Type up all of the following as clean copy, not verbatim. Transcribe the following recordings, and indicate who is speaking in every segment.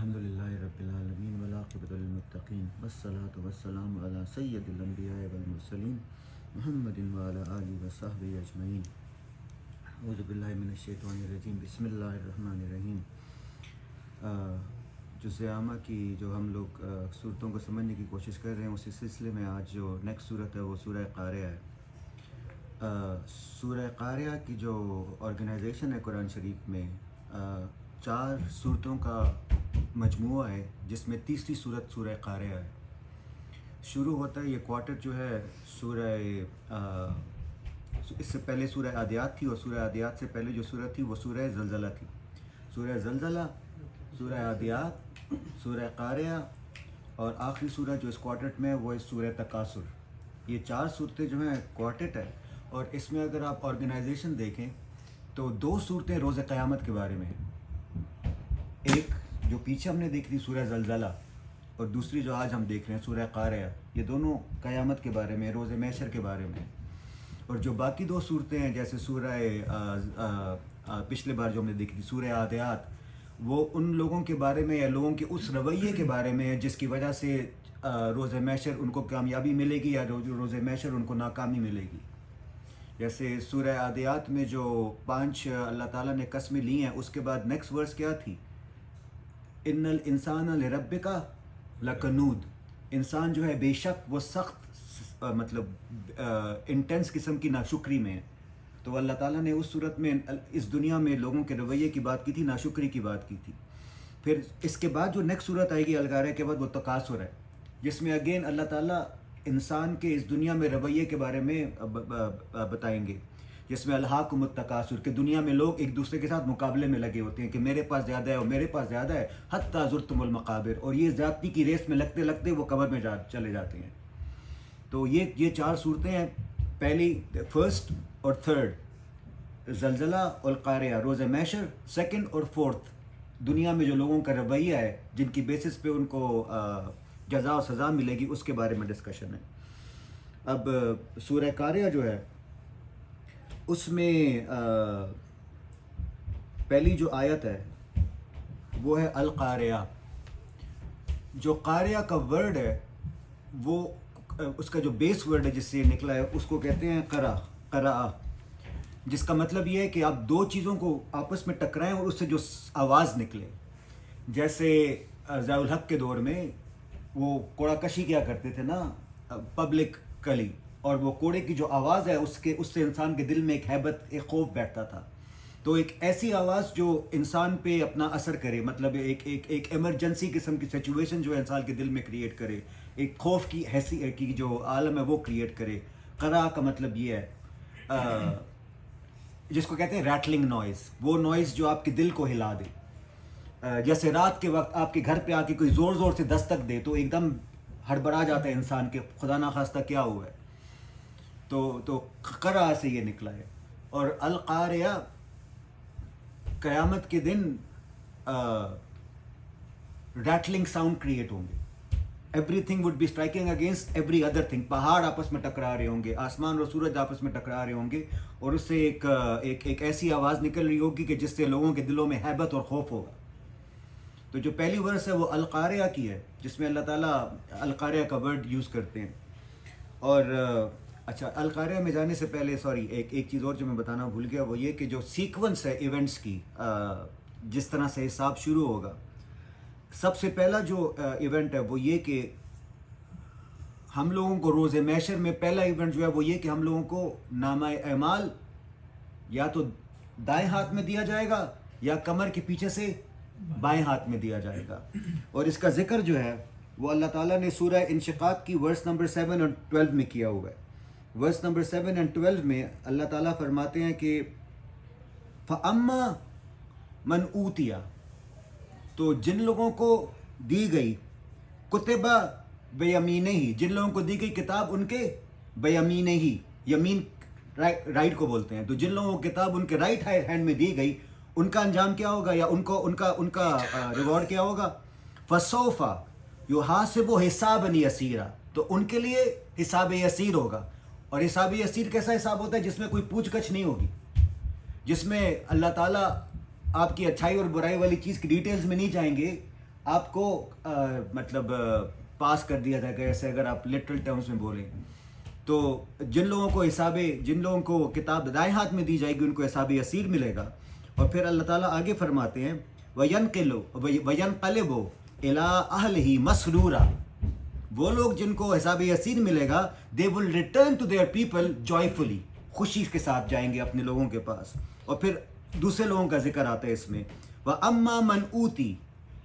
Speaker 1: الحمدللہ رب العالمین والعاقبۃ للمتقین والصلاۃ والسلام علی سید الانبیاء والمرسلین محمد وعلی آلہ وصحبہ اجمعین۔ اعوذ باللہ من الشیطان الرجیم، بسم اللہ الرحمن الرحیم۔ جو سیامہ کی جو ہم لوگ صورتوں کو سمجھنے کی کوشش کر رہے ہیں، اسی سلسلے میں آج جو نیکسٹ صورت ہے وہ سورہ قاریہ ہے۔ سورہ قاریہ کی جو آرگنائزیشن ہے قرآن شریف میں 4 صورتوں کا مجموعہ ہے، جس میں تیسری صورت سورہ قاریہ ہے۔ شروع ہوتا ہے یہ کوارٹر جو ہے سورہ اس سے پہلے سورہ عادیات تھی، اور سورہ عادیات سے پہلے جو سورت تھی وہ سورہ زلزلہ تھی۔ سورہ زلزلہ، سورہ عادیات، سورہ قاریہ، اور آخری سورہ جو اس کوارٹر میں ہے وہ ہے سورہ تکاثر۔ یہ 4 صورتیں جو ہیں کوارٹر ہے، اور اس میں اگر آپ آرگنائزیشن دیکھیں تو 2 صورتیں روز قیامت کے بارے میں ہیں۔ ایک جو پیچھے ہم نے دیکھی تھی سورہ زلزلہ، اور دوسری جو آج ہم دیکھ رہے ہیں سورہ قاریہ، یہ دونوں قیامت کے بارے میں، روز محشر کے بارے میں ہیں۔ اور جو باقی 2 صورتیں ہیں جیسے سورہ پچھلے بار جو ہم نے دیکھی تھی سورہ عادیات، وہ ان لوگوں کے بارے میں یا لوگوں کے اس رویے کے بارے میں ہے جس کی وجہ سے روز محشر ان کو کامیابی ملے گی یا روز محشر ان کو ناکامی ملے گی۔ جیسے سورہ عادیات میں جو 5 اللہ تعالیٰ نے قسمیں لی ہیں، اس کے بعد نیکسٹ ورس کیا تھی؟ ان الانسان لربک لکنود، انسان جو ہے بے شک وہ سخت انٹینس قسم کی ناشکری میں ہے۔ تو اللہ تعالیٰ نے اس صورت میں اس دنیا میں لوگوں کے رویے کی بات کی تھی، ناشکری کی بات کی تھی۔ پھر اس کے بعد جو نیکسٹ صورت آئے گی القاریہ کے بعد وہ تکاثر ہے، جس میں اگین اللہ تعالیٰ انسان کے اس دنیا میں رویے کے بارے میں بتائیں گے، جس میں الہاکم التکاثر کہ دنیا میں لوگ ایک دوسرے کے ساتھ مقابلے میں لگے ہوتے ہیں کہ میرے پاس زیادہ ہے اور میرے پاس زیادہ ہے، حتی زرتم المقابر، اور یہ زیادتی کی ریس میں لگتے لگتے وہ قبر میں چلے جاتے ہیں۔ تو یہ 4 صورتیں ہیں، پہلی فرسٹ اور تھرڈ زلزلہ اور قاریہ، روز محشر سیکنڈ اور فورتھ، دنیا میں جو لوگوں کا رویہ ہے جن کی بیسس پہ ان کو جزا و سزا ملے گی، اس کے بارے میں ڈسکشن ہے۔ اب سورہ قاریہ جو ہے اس میں پہلی جو آیت ہے وہ ہے القاریہ۔ جو قاریہ کا ورڈ ہے وہ اس کا جو بیس ورڈ ہے جس سے نکلا ہے اس کو کہتے ہیں قرأ، جس کا مطلب یہ ہے کہ آپ 2 چیزوں کو آپس میں ٹکرائیں اور اس سے جو آواز نکلے۔ جیسے ضیاء الحق کے دور میں وہ کوڑا کشی کیا کرتے تھے نا پبلک کلی، اور وہ کوڑے کی جو آواز ہے اس سے انسان کے دل میں ایک ہیبت، ایک خوف بیٹھتا تھا۔ تو ایک ایسی آواز جو انسان پہ اپنا اثر کرے، مطلب ایک ایمرجنسی قسم کی سچویشن جو انسان کے دل میں کریٹ کرے، ایک خوف کی حیثیت کی جو عالم ہے وہ کریٹ کرے۔ قرأ کا مطلب یہ ہے جس کو کہتے ہیں ریٹلنگ نوائز، وہ نوائز جو آپ کے دل کو ہلا دے۔ جیسے رات کے وقت آپ کے گھر پہ آ کے کوئی زور زور سے دستک دے تو ایک دم ہڑبڑا جاتا ہے انسان کے، خدا نخواستہ کیا ہوا ہے۔ تو قرأ سے یہ نکلا ہے۔ اور القاریہ قیامت کے دن ریٹلنگ ساؤنڈ کریٹ ہوں گے، everything would be striking against every other thing, پہاڑ آپس میں ٹکرا رہے ہوں گے، آسمان اور سورج آپس میں ٹکرا رہے ہوں گے، اور اس سے ایک ایسی آواز نکل رہی ہوگی کہ جس سے لوگوں کے دلوں میں ہیبت اور خوف ہوگا۔ تو جو پہلی ورس ہے وہ القاریہ کی ہے، جس میں اللہ تعالیٰ القاریہ کا ورڈ یوز کرتے ہیں۔ اور اچھا، القاریہ میں جانے سے پہلے ایک چیز اور جو میں بتانا بھول گیا، وہ یہ کہ جو سیکونس ہے ایونٹس کی، جس طرح سے حساب شروع ہوگا، سب سے پہلا جو ایونٹ ہے وہ یہ کہ ہم لوگوں کو روز محشر میں پہلا ایونٹ جو ہے وہ یہ کہ ہم لوگوں کو نامہ اعمال یا تو دائیں ہاتھ میں دیا جائے گا یا کمر کے پیچھے سے بائیں ہاتھ میں دیا جائے گا۔ اور اس کا ذکر جو ہے وہ اللہ تعالیٰ نے سورہ انشقاق کی ورس نمبر 7 اور 12 میں کیا ہوا ہے۔ ورس نمبر 7 اور 12 میں اللہ تعالیٰ فرماتے ہیں کہ فَأَمَّا مَنْ أُوتِيَ، تو جن لوگوں کو دی گئی کتبہ بیمینہ، جن لوگوں کو دی گئی کتاب ان کے بیمینہ، یمین رائٹ کو بولتے ہیں، تو جن لوگوں کو کتاب ان کے رائٹ ہینڈ میں دی گئی ان کا انجام کیا ہوگا یا ان کا ریوارڈ کیا ہوگا؟ فَسَوْفَ يُحَاسَبُ حِسَابًا يَسِيرًا، تو ان کے لیے حساب یسیر ہوگا۔ اور حساب یسیر کیسا حساب ہوتا ہے؟ جس میں کوئی پوچھ گچھ نہیں ہوگی، جس میں اللہ تعالیٰ آپ کی اچھائی اور برائی والی چیز کی ڈیٹیلز میں نہیں جائیں گے، آپ کو مطلب پاس کر دیا جائے گا. ایسے اگر آپ لٹرل ٹرمز میں بولیں تو جن لوگوں کو کتاب دائیں ہاتھ میں دی جائے گی ان کو حساب یسیر ملے گا. اور پھر اللہ تعالیٰ آگے فرماتے ہیں وَيَنْقَلِبُ إِلَىٰ أَهْلِهِ مَسْرُورًا, وہ لوگ جن کو حساب یسیر ملے گا they will return to their people joyfully, خوشی کے ساتھ جائیں گے اپنے لوگوں کے پاس. اور پھر دوسرے لوگوں کا ذکر آتا ہے اس میں وَأَمَّا مَنْ أُوتِي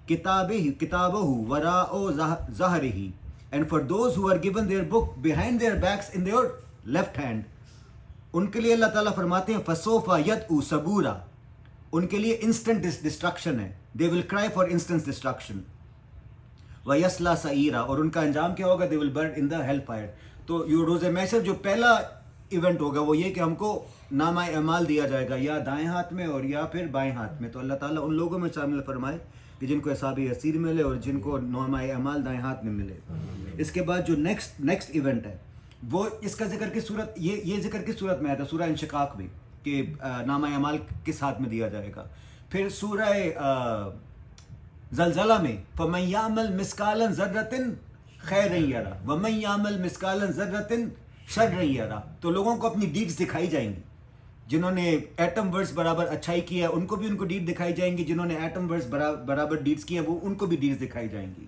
Speaker 1: كِتَابَهُ وَرَاءَ ظَهْرِهِ, and for those who are given their book behind their backs in their left hand, ان کے لیے اللہ تعالیٰ فرماتے ہیں فَسَوْفَ يَدْعُو ثُبُورًا, ان کے لیے انسٹنٹ ڈسٹرکشن ہے. they will cry for instant destruction. وَيَصْلَىٰ سَعِيرًا, اور ان کا انجام کیا ہوگا, they will burn in the hell fire. تو یہ روز محشر جو پہلا ایونٹ ہوگا وہ یہ کہ ہم کو نامہ اعمال دیا جائے گا یا دائیں ہاتھ میں اور یا پھر بائیں ہاتھ میں. تو اللہ تعالیٰ ان لوگوں میں شامل فرمائے کہ جن کو حساب یسیر ملے اور جن کو نامہ اعمال دائیں ہاتھ میں ملے. اس کے بعد جو نیکسٹ ایونٹ ہے وہ اس کا ذکر کس صورت, یہ ذکر کس صورت میں آیا تھا؟ سورہ انشقاق میں کہ نامہ اعمال کس ہاتھ میں دیا جائے گا. پھر سورہ زلزلہ میں فَمَن يَعْمَلْ مِثْقَالًا ذَرَّةٍ خَيْرًا يَرَهُ وَمَن يَعْمَلْ مِثْقَالًا ذَرَّةٍ شَرًّا يَرَهُ. تو لوگوں کو اپنی ڈیڈز دکھائی جائیں گی. جنہوں نے ایٹم ورڈز برابر اچھائی کی ہے ان کو بھی ان کو ڈیڈ دکھائی جائیں گی, جنہوں نے ایٹم ورڈز برابر ڈیڈز کی ہیں وہ ان کو بھی ڈیڈز دکھائی جائیں گی.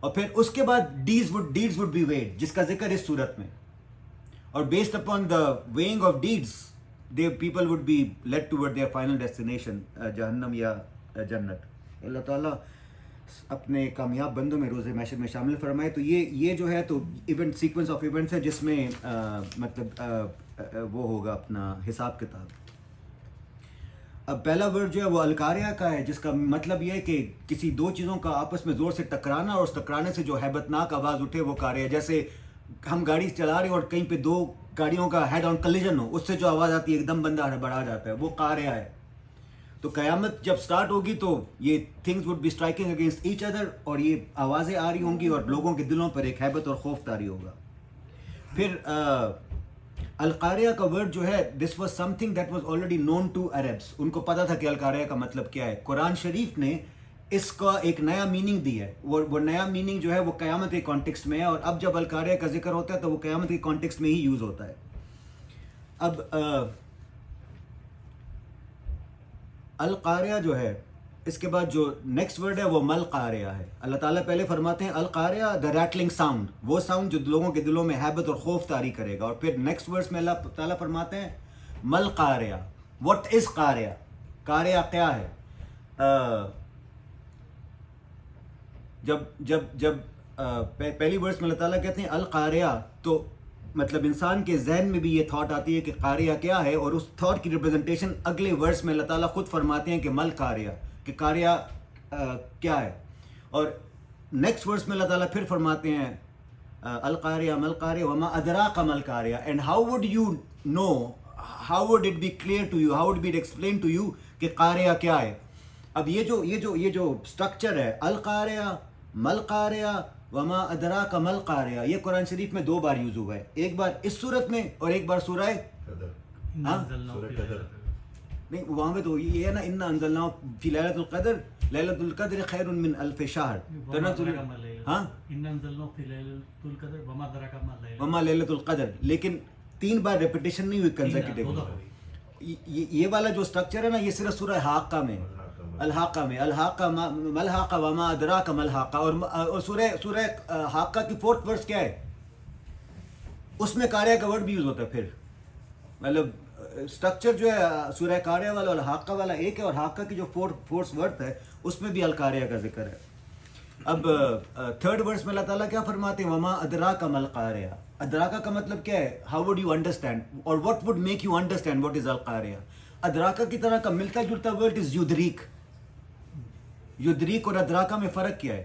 Speaker 1: اور پھر اس کے بعد ڈیڈز وڈ بی ویڈ, جس کا ذکر اس صورت میں. اور based upon the weighing of deeds people would be led toward their final destination جہنم یا جنت. اللہ تعالیٰ اپنے کامیاب بندوں میں روز محشر میں شامل فرمائے. تو یہ جو ہے تو ایونٹ سیکوینس آف ایونٹس ہے جس میں مطلب وہ ہوگا اپنا حساب کتاب. اب پہلا ورڈ جو ہے وہ القاریہ کا ہے, جس کا مطلب یہ ہے کہ کسی دو چیزوں کا آپس میں زور سے ٹکرانا اور اس ٹکرانے سے جو ہیبتناک آواز اٹھے وہ قاریہ. جیسے ہم گاڑی چلا رہے ہیں اور کہیں پہ دو گاڑیوں کا ہیڈ آن کلیجن ہو, اس سے جو آواز آتی ہے ایک دم بندہ ہڑبڑا جاتا ہے, وہ قاریہ ہے. تو قیامت جب سٹارٹ ہوگی تو یہ things would be striking against each other, اور یہ آوازیں آ رہی ہوں گی اور لوگوں کے دلوں پر ایک ہیبت اور خوف طاری ہوگا. پھر القاریہ کا ورڈ جو ہے this was something that was already known to Arabs. ان کو پتہ تھا کہ القاریہ کا مطلب کیا ہے. قرآن شریف نے اس کا ایک نیا میننگ دی ہے. وہ نیا میننگ جو ہے وہ قیامت کے کانٹیکسٹ میں ہے, اور اب جب القاریہ کا ذکر ہوتا ہے تو وہ قیامت کے کانٹیکسٹ میں ہی یوز ہوتا ہے. اب القاریہ جو ہے اس کے بعد جو نیکسٹ ورڈ ہے وہ مل قاریہ ہے. اللہ تعالیٰ پہلے فرماتے ہیں القاریہ دا ریٹلنگ ساؤنڈ, وہ ساؤنڈ جو لوگوں کے دلوں میں ہیبت اور خوف طاری کرے گا. اور پھر نیکسٹ ورڈس میں اللہ تعالیٰ فرماتے ہیں مل قاریہ, واٹ از قاریہ, قاریہ کیا ہے. جب پہلی ورڈس میں اللہ تعالیٰ کہتے ہیں القاریہ تو مطلب انسان کے ذہن میں بھی یہ تھاٹ آتی ہے کہ قاریہ کیا ہے, اور اس تھاٹ کی ریپرزنٹیشن اگلے ورڈس میں اللہ تعالیٰ خود فرماتے ہیں کہ مل قاریہ, کہ قاریہ کیا ہے. اور نیکسٹ ورڈس میں اللہ تعالیٰ پھر فرماتے ہیں القاریہ مل قاریہ وما ادراک مل قاریہ, and how would you know, how would it be clear to you, how would be explain to you کہ قاریہ کیا ہے. اب یہ جو اسٹرکچر ہے القاریہ مل قاریہ وما ادراک مل قاریہ, یہ قرآن شریف میں دو بار یوز ہوا ہے, ایک بار اس صورت میں اور ایک بار سورہ نہیں وہاں پہ تو یہ ہے نا انا انزلناہ فی لیلۃ القدر, لیلۃ القدر خیر من الف شہر, ہاں وما لیلۃ القدر, لیکن 3 بار ریپیٹیشن نہیں ہوئی کنزیکیٹو. یہ والا جو اسٹرکچر ہے نا یہ صرف سورہ حاقہ میں, الحاقہ ملحقہ وما ادراک ملحقہ, اور سورہ حاقہ کی 4th ورس کیا ہے, اس میں قاریہ کا ورڈ بھی یوز ہوتا ہے. پھر مطلب اسٹرکچر جو ہے سورہ قاریہ والا اور حاقہ والا ایک ہے, اور حاقہ کی جو 4th ورس ہے اس میں بھی القاریہ کا ذکر ہے. اب 3rd ورس میں اللہ تعالیٰ کیا فرماتے ہیں وما ادراک مل قاریہ. ادراکہ کا مطلب کیا ہے, ہاؤ وڈ یو انڈرسٹینڈ, اور what would make you understand what is القاریہ. ادراکہ کی طرح کا ملتا جلتا ورڈ از یدریک. یدریک اور ادراکہ میں فرق کیا ہے,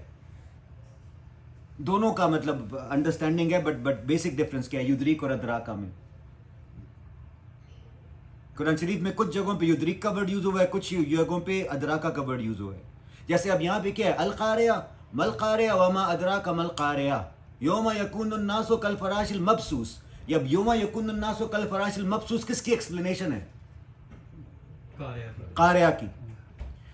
Speaker 1: دونوں کا مطلب انڈرسٹینڈنگ ہے, بٹ بیسک ڈفرنس کیا ہے یدریک اور ادراکہ میں. قرآن شریف میں کچھ جگہوں پہ یدریک کا ورڈ یوز ہوا ہے, کچھ جگہوں پہ ادراکہ کا ورڈ یوز ہوا ہے. جیسے اب یہاں پہ کیا ہے القاریہ مل قاریہ وما ادراک مل قاریہ یوم یکون الناس کالفراش المبثوث. اب یوم یکون الناس کالفراش المبثوث کس کی ایکسپلینیشن ہے, قاریہ کی.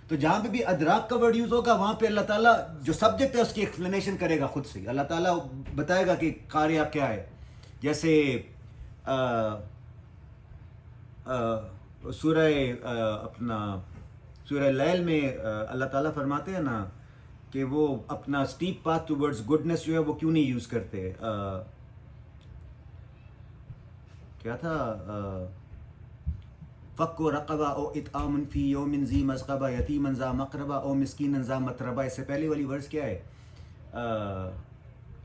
Speaker 1: تو جہاں پہ بھی ادراک کا ورڈ یوز ہوگا وہاں پہ اللہ تعالیٰ جو سبجیکٹ ہے اس کی ایکسپلینیشن کرے گا خود سے. اللہ تعالیٰ بتائے گا کہ قاریہ کیا ہے. جیسے سورہ اپنا سورہ لیل میں اللہ تعالیٰ فرماتے ہیں نا کہ وہ اپنا اسٹیپ پاتھ ٹوورڈز گڈنس جو ہے وہ کیوں نہیں یوز کرتے. کیا تھا فک و رقبہ او اطعام فی یوم ذی مسغبہ یتیما ذا مقربہ او مسکینا ذا متربہ. اس سے پہلے والی ورس کیا ہے؟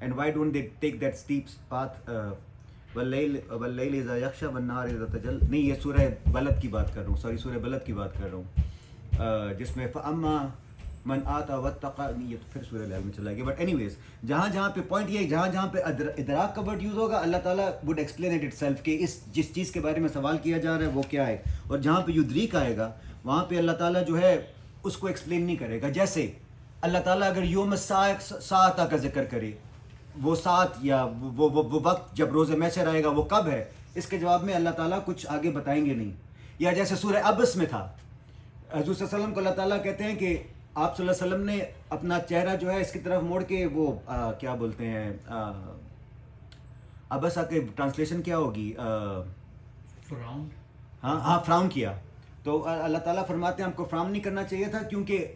Speaker 1: And why don't they take that step path واللیل اذا یغشی والنہار اذا تجلی. نہیں، یہ سورہ بلد کی بات کر رہا ہوں، سوری سورہ بلد کی بات کر رہا ہوں جس میں فاما من آتا واتقى. یہ تو پھر سورہ لیل میں چلا گیا. بٹ اینی ویز جہاں پہ پوائنٹ یہ ہے جہاں پہ ادراک کا ورڈ یوز ہوگا اللہ تعالیٰ وڈ ایکسپلین اٹ سیلف کہ جس چیز کے بارے میں سوال کیا جا رہا ہے وہ کیا ہے. اور جہاں پہ یدریک آئے گا وہاں پہ اللہ تعالیٰ جو ہے اس کو ایکسپلین نہیں کرے گا. جیسے اللہ تعالیٰ اگر یوم الساعہ کا ذکر کرے، وہ ساتھ یا وہ وقت جب روز محشر آئے گا وہ کب ہے، اس کے جواب میں اللہ تعالیٰ کچھ آگے بتائیں گے نہیں. یا جیسے سورہ عبس میں تھا، حضور صلی اللہ علیہ وسلم کو اللہ تعالیٰ کہتے ہیں کہ آپ صلی اللہ علیہ وسلم نے اپنا چہرہ جو ہے اس کی طرف موڑ کے وہ کیا بولتے ہیں عبس کے ٹرانسلیشن کیا ہوگی؟ ہاں فراؤن کیا. تو اللہ تعالیٰ فرماتے ہیں ہم کو فراؤن نہیں کرنا چاہیے تھا کیونکہ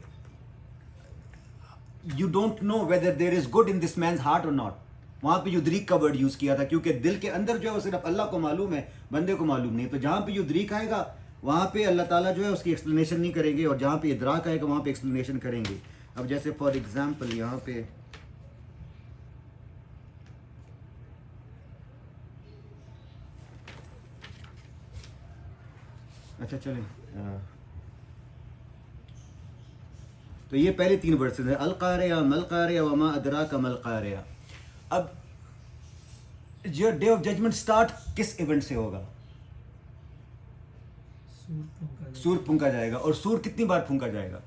Speaker 1: you don't know whether there is good in this man's heart اور ناٹ. وہاں پہ یدریک کا ورڈ یوز کیا تھا کیونکہ دل کے اندر جو ہے وہ صرف اللہ کو معلوم ہے، بندے کو معلوم نہیں. تو جہاں پہ یدریک آئے گا وہاں پہ اللہ تعالیٰ جو ہے اس کی ایکسپلینیشن نہیں کریں گے، اور جہاں پہ ادراک آئے گا وہاں پہ ایکسپلینیشن کریں گے. اب جیسے فار ایگزامپل یہاں پہ اچھا چلیں تو یہ پہلے 3 ورسز ہیں، القاریہ ملقاریہ وما ادراک ملقاریہ. اب جو ڈے آف ججمنٹ سٹارٹ کس ایونٹ سے ہوگا؟ سور پھونکا جائے گا. اور سور کتنی بار پھونکا جائے گا؟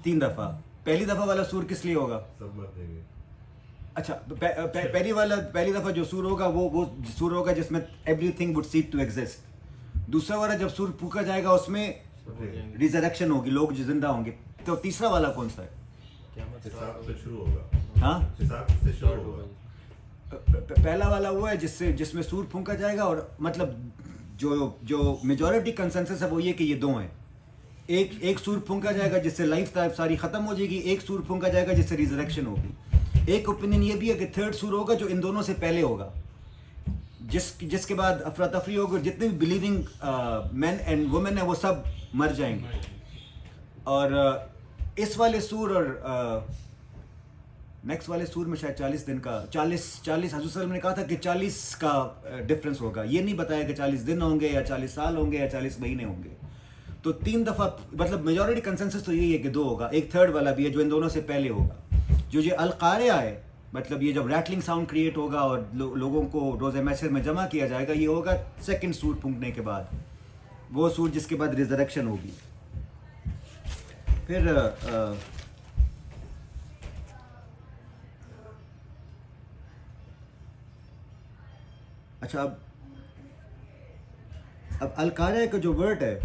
Speaker 1: 3 دفعہ. پہلی دفعہ والا سور کس لیے ہوگا؟ اچھا پہلی دفعہ جو سور ہوگا وہ سور ہوگا جس میں everything would cease to exist. دوسرا والا جب سور پھونکا جائے گا اس میں ریزریکشن ہوگی، لوگ جو زندہ ہوں گے. تو تیسرا والا کون سا ہے؟ ہاں پہلا والا وہ ہے جس میں سور پھونکا جائے گا. اور مطلب جو میجورٹی کنسنسس ہے وہ یہ کہ یہ 2 ہیں. ایک سور پھونکا جائے گا جس سے لائف ٹائپ ساری ختم ہو جائے گی، ایک سور پھونکا جائے گا جس سے ریزریکشن ہوگی. ایک اوپینین یہ بھی ہے کہ 3rd سور ہوگا جو ان دونوں سے پہلے ہوگا، جس کے بعد افراتفری ہوگی اور جتنے بھی بلیونگ مین اینڈ وومن ہیں وہ سب مر جائیں گے. اور اس والے سور اور نیکسٹ والے سور میں شاید 40 دن کا 40 حضور صلی اللہ علیہ وسلم نے کہا تھا کہ 40 کا ڈفرنس ہوگا. یہ نہیں بتایا کہ 40 دن ہوں گے یا 40 سال ہوں گے یا 40 مہینے ہوں گے. تو 3 دفعہ مطلب میجورٹی کنسنسس تو یہی ہے کہ 2 ہوگا. ایک 3rd والا بھی ہے جو ان دونوں سے پہلے ہوگا. جو یہ القاریہ ہے مطلب یہ جب ریٹلنگ ساؤنڈ کریٹ ہوگا اور لوگوں کو روز محشر میں جمع کیا جائے گا، یہ ہوگا 2nd سور پھونکنے کے بعد، وہ سور جس کے بعد ریزریکشن ہوگی. پھر اچھا اب القاریہ کا جو ورڈ ہے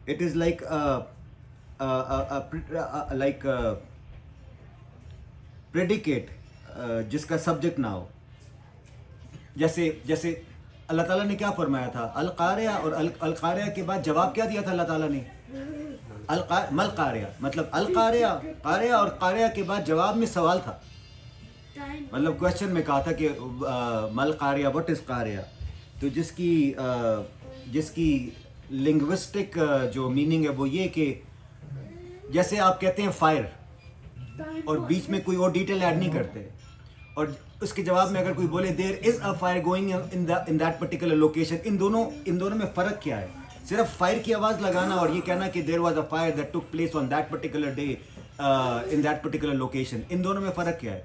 Speaker 1: اٹ از لائک پریڈیکیٹ جس کا سبجیکٹ نہ ہو. جیسے اللہ تعالیٰ نے کیا فرمایا تھا؟ القاریہ، اور القاریہ کے بعد جواب کیا دیا تھا اللہ تعالیٰ نے؟ مل قاریہ. مطلب القاریہ قاریہ اور قاریہ کے بعد جواب میں سوال تھا، مطلب کوشچن میں کہا تھا کہ مل قاریہ وٹ از قاریہ. تو جس کی لنگوسٹک جو میننگ ہے وہ یہ کہ جیسے آپ کہتے ہیں فائر اور بیچ میں کوئی اور ڈیٹیل ایڈ نہیں کرتے، اور اس کے جواب میں اگر کوئی بولے there is a fire going in that particular location, ان دونوں میں فرق کیا ہے؟ صرف فائر کی آواز لگانا اور یہ کہنا کہ there was a fire that took place on that particular day in that particular location, ان دونوں میں فرق کیا ہے؟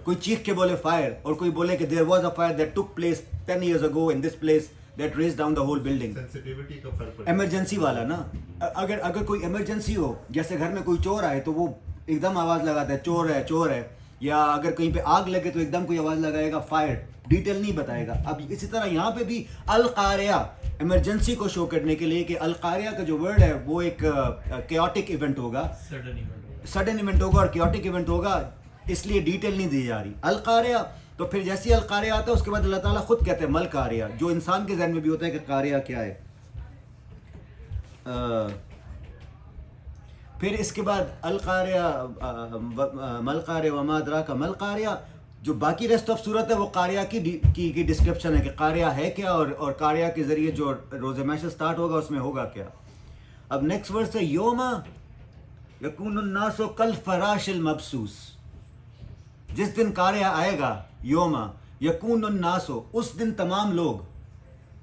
Speaker 1: کوئی چیخ کے بولے فائر اور کوئی بولے کہ there was a fire that took place 10 years ago in this place that raised down the whole building.
Speaker 2: Sensitivity کا فرق پڑتا ہے.
Speaker 1: ایمرجنسی والا نا، اگر کوئی ایمرجنسی ہو، جیسے گھر میں کوئی چور آئے تو وہ ایک دم آواز لگاتا ہے چور ہے چور ہے. یا اگر کہیں پہ آگ لگے تو ایک دم کوئی آواز لگائے گا فائر, ڈیٹیل نہیں بتائے گا. اب اسی طرح یہاں پہ بھی القاریہ ایمرجنسی کو شو کرنے کے لیے کہ القاریہ کا جو ورڈ ہے وہ ایک کیوٹک ایونٹ ہوگا, سڈن ایونٹ ہوگا اور کیوٹک ایونٹ ہوگا, اس لیے ڈیٹیل نہیں دی جا رہی. القاریہ تو پھر جیسی القاریہ آتا ہے اس کے بعد اللہ تعالیٰ خود کہتے ہیں مل قاریہ, جو انسان کے ذہن میں بھی ہوتا ہے کہ قاریہ کیا ہے. پھر اس کے بعد القاریہ مل قاریہ وما ادراک مل قاریہ, جو باقی ریسٹ آف صورت ہے وہ قاریہ کی ڈسکرپشن ہے کہ قاریہ ہے کیا اور قاریہ کے ذریعے جو روز محشر سٹارٹ ہوگا اس میں ہوگا کیا. اب نیکسٹ ورس ہے یوم یکون الناس کالفراش المبثوث, جس دن قاریہ آئے گا, یوم یکون الناس, اس دن تمام لوگ,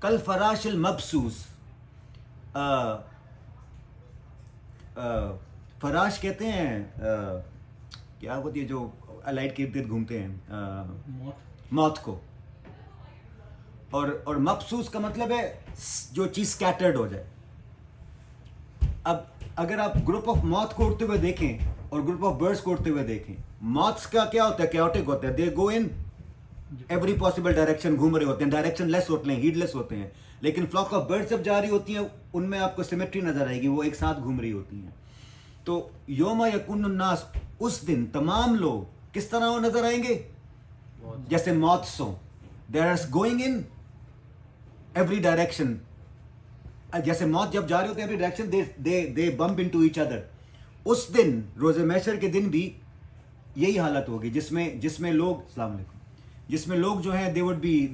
Speaker 1: کالفراش المبثوث, فراش کہتے ہیں کیا ہوتی ہے جو لائٹ کے ارد گرد گھومتے ہیں, موت کو, اور مبثوث کا مطلب ہے جو چیز سکیٹرڈ ہو جائے. اب اگر آپ گروپ آف موت کو اڑتے ہوئے دیکھیں اور گروپ آف برڈس کو اڑتے ہوئے دیکھیں, موتس کا کیا ہوتا ہے, کیوٹک ہوتا ہے, دے گو ان ایوری پاسبل ڈائریکشن, گھوم رہے ہوتے ہیں, ڈائریکشن لیس ہوتے ہیں, ہیڈ لیس ہوتے ہیں. لیکن فلاک آف برڈس جب جا رہی ہوتی ہیں ان میں آپ کو سیمیٹری نظر آئے گی, وہ ایک ساتھ گھوم رہی ہوتی ہیں. تو یوم یکون الناس, اس دن تمام لوگ کس طرح وہ نظر آئیں گے, جیسے موتس ہوں, they are going in every direction, جیسے موت جب جا رہی ہوتی ہے every direction, they bump into each other. اس دن روز محشر کے دن بھی یہی حالت ہوگی جس میں لوگ, السلام علیکم, جس میں لوگ جو ہیں they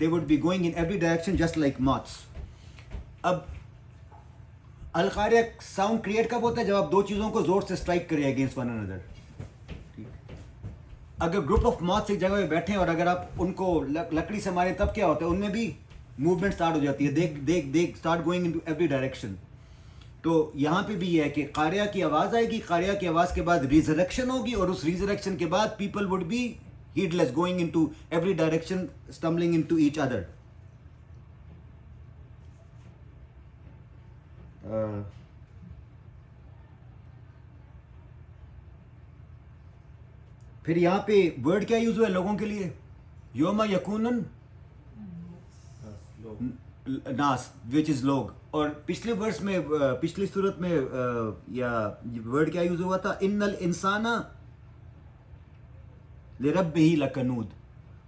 Speaker 1: would be going in every direction just like moths. اب القاریہ ساؤنڈ کریٹ کب ہوتا ہے, جب آپ دو چیزوں کو زور سے اسٹرائک کریں اگینسٹ ون انادر. اگر گروپ آف موتس ایک جگہ پہ بیٹھیں اور اگر آپ ان کو لکڑی سے ماریں تب کیا ہوتا ہے, ان میں بھی موومنٹ اسٹارٹ ہو جاتی ہے, they start going into every direction. تو یہاں پہ بھی یہ ہے کہ قاریہ کی آواز آئے گی, قاریہ کی آواز کے بعد ریزریکشن ہوگی, اور اس ریزریکشن کے بعد people would be heedless, going into every direction, stumbling into each other. پھر یہاں پہ ورڈ کیا یوز ہوا ہے لوگوں کے لیے, یوم یکون ناس وچ از لوگ. اور پچھلے ورس میں, پچھلی صورت میں یا ورڈ کیا یوز ہوا تھا, ان الانسان لربہ لکنود.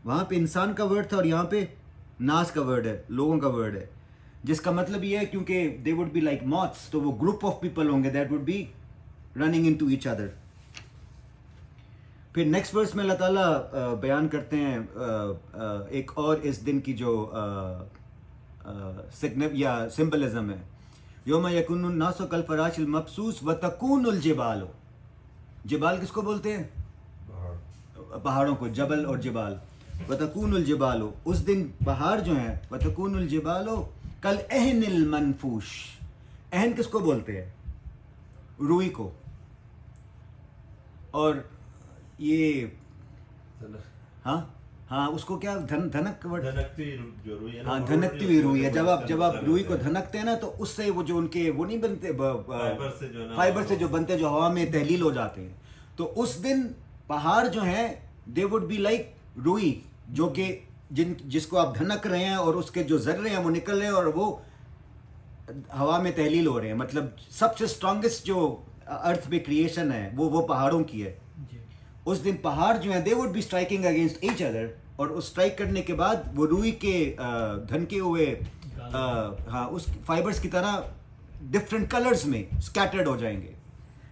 Speaker 1: وہاں پہ انسان کا ورڈ تھا اور یہاں پہ ناس کا ورڈ ہے, لوگوں کا ورڈ ہے, جس کا مطلب یہ ہے کیونکہ they would be like moths, تو وہ گروپ آف پیپل ہوں گے that would be running into each other. پھر نیکسٹ ورس میں اللہ تعالیٰ بیان کرتے ہیں ایک اور اس دن کی جو یا سمبلزم ہے, یوم یکون الناس کالفراش المبثوث وتکون الجبال. جبال کس کو بولتے ہیں, پہاڑوں کو, جبل اور جبال. وتکون الجبال, اس دن پہاڑ جو ہیں, وتکون الجبال کالعہن المنفوش. عہن کس کو بولتے ہیں, روئی کو. اور یہ ہاں اس کو کیا دھنک, ہاں دھنکتی ہوئی روئی ہے. جب آپ روئی کو دھنکتے ہیں نا تو اس سے وہ جو ان کے وہ نہیں بنتے فائبر سے جو بنتے, جو ہوا میں تحلیل ہو جاتے ہیں. تو اس دن پہاڑ جو ہیں they would be like روئی, جو کہ جس کو آپ دھنک رہے ہیں اور اس کے جو ذرے ہیں وہ نکل رہے ہیں اور وہ ہوا میں تحلیل ہو رہے ہیں. مطلب سب سے اسٹرانگسٹ جو ارتھ پہ کریشن ہے وہ پہاڑوں کی ہے. اس دن پہاڑ جو ہیں they would be striking against each other, اور اس اسٹرائک کرنے کے بعد وہ روئی کے دھنکے ہوئے ہاں اس فائبرز کی طرح ڈفرینٹ کلرز میں اسکیٹرڈ ہو جائیں گے,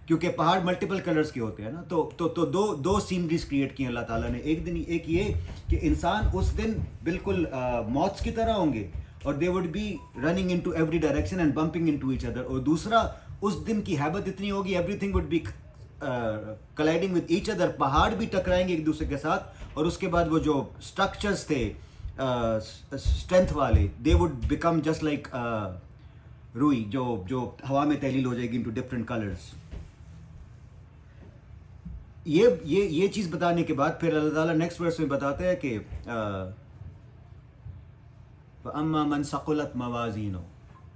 Speaker 1: کیونکہ پہاڑ ملٹیپل کلرز کے ہوتے ہیں نا. تو دو سینریز کریٹ کی اللہ تعالیٰ نے. ایک یہ کہ انسان اس دن بالکل موتس کی طرح ہوں گے اور they would be running into every direction and bumping into each other. اور دوسرا, اس دن کی ہیبت اتنی ہوگی, everything would be colliding with each other. پہاڑ بھی ٹکرائیں گے ایک دوسرے کے ساتھ, اور اس کے بعد وہ جو اسٹرکچرز تھے اسٹرینتھ والے, they would become just like روئی جو ہوا میں تحلیل ہو جائے گی into different colors. یہ چیز بتانے کے بعد پھر اللہ تعالیٰ نیکسٹ ورس میں بتاتے ہیں کہ فَأَمَّا مَنْ ثَقُلَتْ مَوَازِينُهُ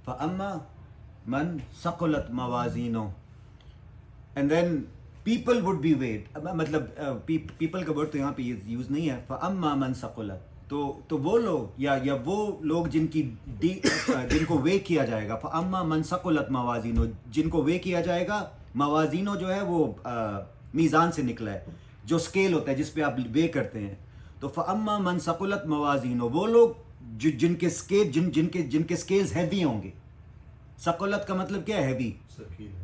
Speaker 1: فَأَمَّا مَنْ ثَقُلَتْ مَوَازِينُهُ. And then people would be weighed, مطلب پیپل کا ورڈ تو یہاں پہ یوز نہیں ہے. فَأَمَّا مَنْ ثَقُلَتْ، تو وہ لوگ یا وہ لوگ جن کو وے کیا جائے گا. فَأَمَّا مَنْ ثَقُلَتْ مَوَازِينُهُ، جن کو وے کیا جائے گا. موازینو جو ہے وہ میزان سے نکلا ہے، جو اسکیل ہوتا ہے جس پہ آپ وے کرتے ہیں. تو فَأَمَّا مَنْ ثَقُلَتْ مَوَازِينُهُ، وہ لوگ جن کے اسکیلز ہیوی ہوں گے. ثقلت کا مطلب کیا ہے؟ ہیوی،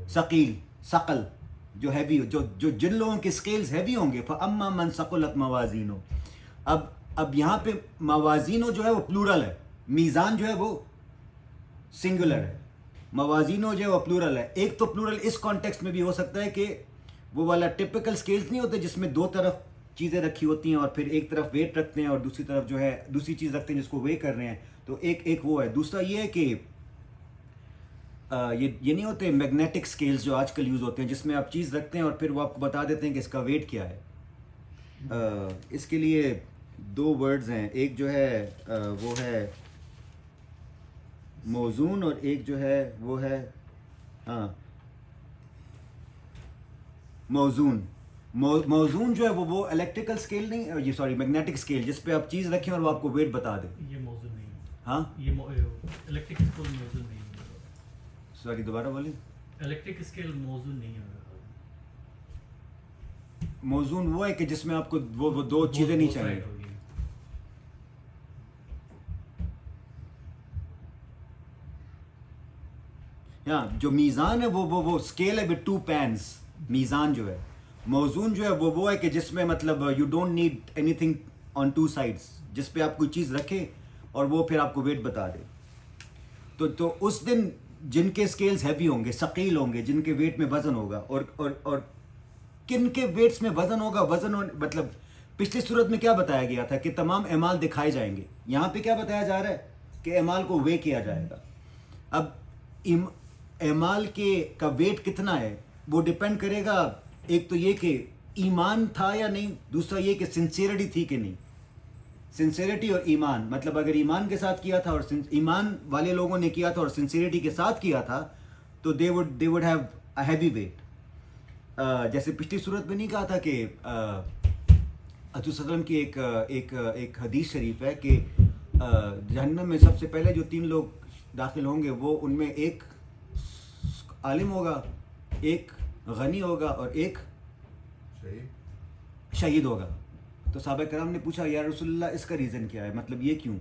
Speaker 1: ثقیل، ثقل جو ہیوی، جو جن لوگوں کے اسکیلز ہیوی ہوں گے. فَأَمَّا مَنْ ثَقُلَتْ مَوَازِينُهُ، اب یہاں پہ موازینو جو ہے وہ پلورل ہے، میزان جو ہے وہ سنگولر ہے. موازینو جو ہے وہ پلورل ہے. ایک تو پلورل اس کانٹیکسٹ میں بھی ہو سکتا ہے کہ وہ والا ٹپیکل اسکیلز نہیں ہوتے جس میں دو طرف چیزیں رکھی ہوتی ہیں اور پھر ایک طرف ویٹ رکھتے ہیں اور دوسری طرف جو ہے دوسری چیز رکھتے ہیں جس کو وے کر رہے ہیں. تو ایک وہ ہے. دوسرا یہ ہے کہ یہ نہیں ہوتے میگنیٹک اسکیلز جو آج کل یوز ہوتے ہیں جس میں آپ چیز رکھتے ہیں اور پھر وہ آپ کو بتا دیتے ہیں کہ اس کا ویٹ کیا ہے. اس کے لیے دو ورڈز ہیں، ایک جو ہے وہ ہے موزون اور ایک جو ہے وہ ہے موزون. موزون جو ہے وہ الیکٹریکل اسکیل نہیں، یہ سوری میگنیٹک اسکیل جس پہ آپ چیز رکھیں اور وہ آپ کو ویٹ بتا دے.
Speaker 2: یہ موزون نہیں ہے.
Speaker 1: ہاں
Speaker 2: یہ الیکٹرک اسکیل موزون نہیں ہے.
Speaker 1: سوری دوبارہ بولیں.
Speaker 2: الیکٹرک اسکیل موزون نہیں ہے.
Speaker 1: موزون وہ ہے کہ جس میں آپ کو وہ دو چیزیں نہیں چاہیے. ہاں جو میزان ہے وہ اسکیل ہے وتھ ٹو پینز. میزان جو ہے، موزون جو ہے وہ ہے کہ جس میں مطلب you don't need any thing on two sides, جس پہ آپ کوئی چیز رکھے اور وہ پھر آپ کو ویٹ بتا دے. تو اس دن جن کے اسکیلز ہیوی ہوں گے، ثقیل ہوں گے، جن کے ویٹ میں وزن ہوگا، اور کن کے ویٹس میں وزن ہوگا. وزن مطلب پچھلی صورت میں کیا بتایا گیا تھا کہ تمام اعمال دکھائے جائیں گے. یہاں پہ کیا بتایا جا رہا ہے کہ اعمال کو وے کیا جائے گا. اب اعمال کا ویٹ کتنا ہے وہ ڈیپینڈ کرے گا، ایک تو یہ کہ ایمان تھا یا نہیں، دوسرا یہ کہ سنسیئرٹی تھی کہ نہیں. سنسیئرٹی اور ایمان، مطلب اگر ایمان کے ساتھ کیا تھا اور ایمان والے لوگوں نے کیا تھا اور سنسیئرٹی کے ساتھ کیا تھا تو they would have a heavy weight. جیسے پچھلی صورت میں نہیں کہا تھا کہ حضرت صلی اللہ علیہ وسلم کی ایک حدیث شریف ہے کہ جہنم میں سب سے پہلے جو 3 لوگ داخل ہوں گے وہ ان میں ایک عالم ہوگا، ایک غنی ہوگا اور ایک شہید ہوگا. تو صحابہ کرام نے پوچھا یا رسول اللہ اس کا ریزن کیا ہے، مطلب یہ کیوں؟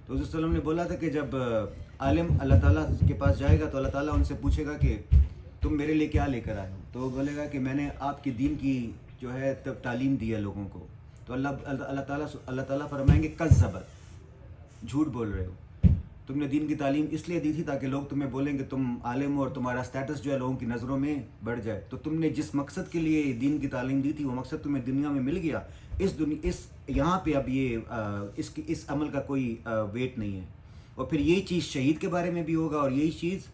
Speaker 1: تو حضرت صلی اللہ علیہ وسلم نے بولا تھا کہ جب عالم اللہ تعالیٰ کے پاس جائے گا تو اللہ تعالیٰ ان سے پوچھے گا کہ تم میرے لیے کیا لے کر آئے ہو، تو وہ بولے گا کہ میں نے آپ کی دین کی جو ہے تعلیم دی ہے لوگوں کو. تو اللہ تعالیٰ فرمائیں گے کذبت، جھوٹ بول رہے ہو، تم نے دین کی تعلیم اس لیے دی تھی تاکہ لوگ تمہیں بولیں کہ تم عالم ہو اور تمہارا اسٹیٹس جو ہے لوگوں کی نظروں میں بڑھ جائے. تو تم نے جس مقصد کے لیے دین کی تعلیم دی تھی وہ مقصد تمہیں دنیا میں مل گیا. اس یہاں پہ اب یہ اس عمل کا کوئی ویٹ نہیں ہے. اور پھر یہی چیز شہید کے بارے میں بھی ہوگا اور یہی چیز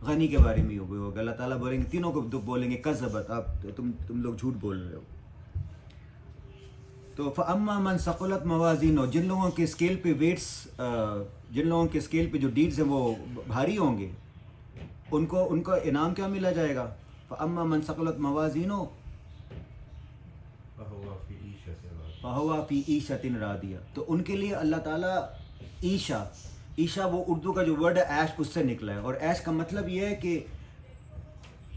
Speaker 1: غنی کے بارے میں بھی ہوگا. اللہ تعالیٰ بولیں گے، تینوں کو بولیں گے کذبت، آپ تم لوگ جھوٹ بول رہے ہو. تو فَأَمَّا مَنْ ثَقُلَتْ مَوَازِينُهُ، جن لوگوں کے اسکیل پہ ویٹس، جن لوگوں کے اسکیل پہ جو ڈیڈز ہیں وہ بھاری ہوں گے، ان کو انعام کیا ملا جائے گا؟ فَأَمَّا مَنْ ثَقُلَتْ مَوَازِينُهُ فَهُوَ فِي عِيشَةٍ رَاضِيَةٍ. تو ان کے لیے اللہ تعالیٰ عیشہ وہ اردو کا جو ورڈ ہے عیش، اس سے نکلا ہے. اور عیش کا مطلب یہ ہے کہ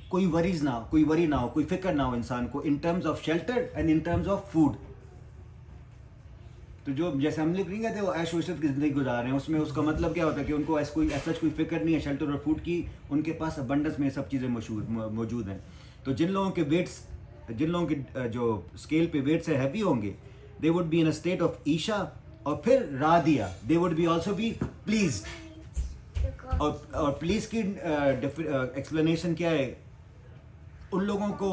Speaker 1: کوئی وریز نہ ہو، کوئی وری نہ ہو، کوئی فکر نہ ہو انسان کو in terms of shelter and in terms of food. تو جو جیسے ہم لوگ نہیں کہتے وہ عیش و عشرت کی زندگی گزار رہے ہیں، اس میں اس کا مطلب کیا ہوتا ہے کہ ان کو کوئی فکر نہیں ہے شیلٹر اور فوڈ کی، ان کے پاس ابنڈنس میں سب چیزیں موجود ہیں. تو جن لوگوں کے جو اسکیل پہ ویٹس ہے ہیوی ہوں گے، they would be in a state of عیشہ. اور پھر Raziya, they would be also be pleased. اور پلیز کی ایکسپلینیشن کیا ہے؟ ان لوگوں کو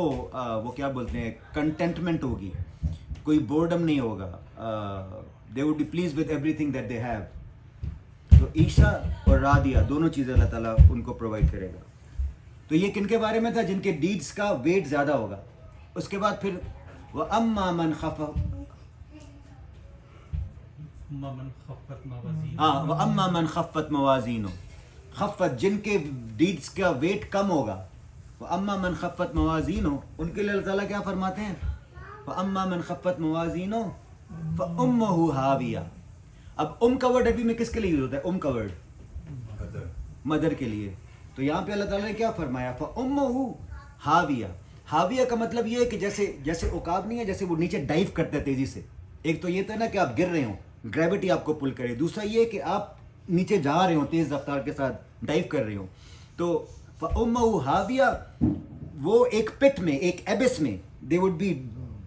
Speaker 1: وہ کیا بولتے ہیں، کنٹینٹمنٹ ہوگی، کوئی بورڈم نہیں ہوگا. they would be pleased with everything that they have. تو عیشہ اور راضیہ دونوں چیزیں اللہ تعالیٰ ان کو پرووائڈ کرے گا. تو یہ کن کے بارے میں تھا؟ جن کے ڈیڈز کا ویٹ زیادہ ہوگا. اس کے بعد پھر وَأَمَّا مَنْ خَفَّتْ وَأَمَّا مَنْ خَفَّتْ مَوَازِينُهُ، خفت جن کے ڈیڈز کا ویٹ کم ہوگا. فَأَمَّا مَنْ خَفَّتْ مَوَازِينُهُ، ان کے لیے اللہ تعالیٰ کیا فرماتے ہیں؟ فَأَمَّا مَنْ خَفَّتْ مَوَازِينُهُ فَأُمُّهُ هَاوِيَةٌ. اب کا ورڈ ابھی میں کس کے لیے یوز ہوتا ہے؟ کا ورڈ مدر کے لیے. تو یہاں پہ اللہ تعالیٰ نے کیا فرمایا؟ فَأُمُّهُ هَاوِيَةٌ. ہاویہ کا مطلب یہ ہے کہ جیسے عقاب نہیں ہے، جیسے وہ نیچے ڈائیو کرتے ہیں تیزی سے. ایک تو یہ تھا نا کہ آپ گر رہے ہوں، گریوٹی آپ کو پل کرے. دوسرا یہ کہ آپ نیچے جا رہے ہوں تیز رفتار کے ساتھ ڈائیو کر رہے ہوں. تو فَأُمُّهُ هَاوِيَةٌ، وہ ایک پٹ میں، ایک ایبس میں، they would be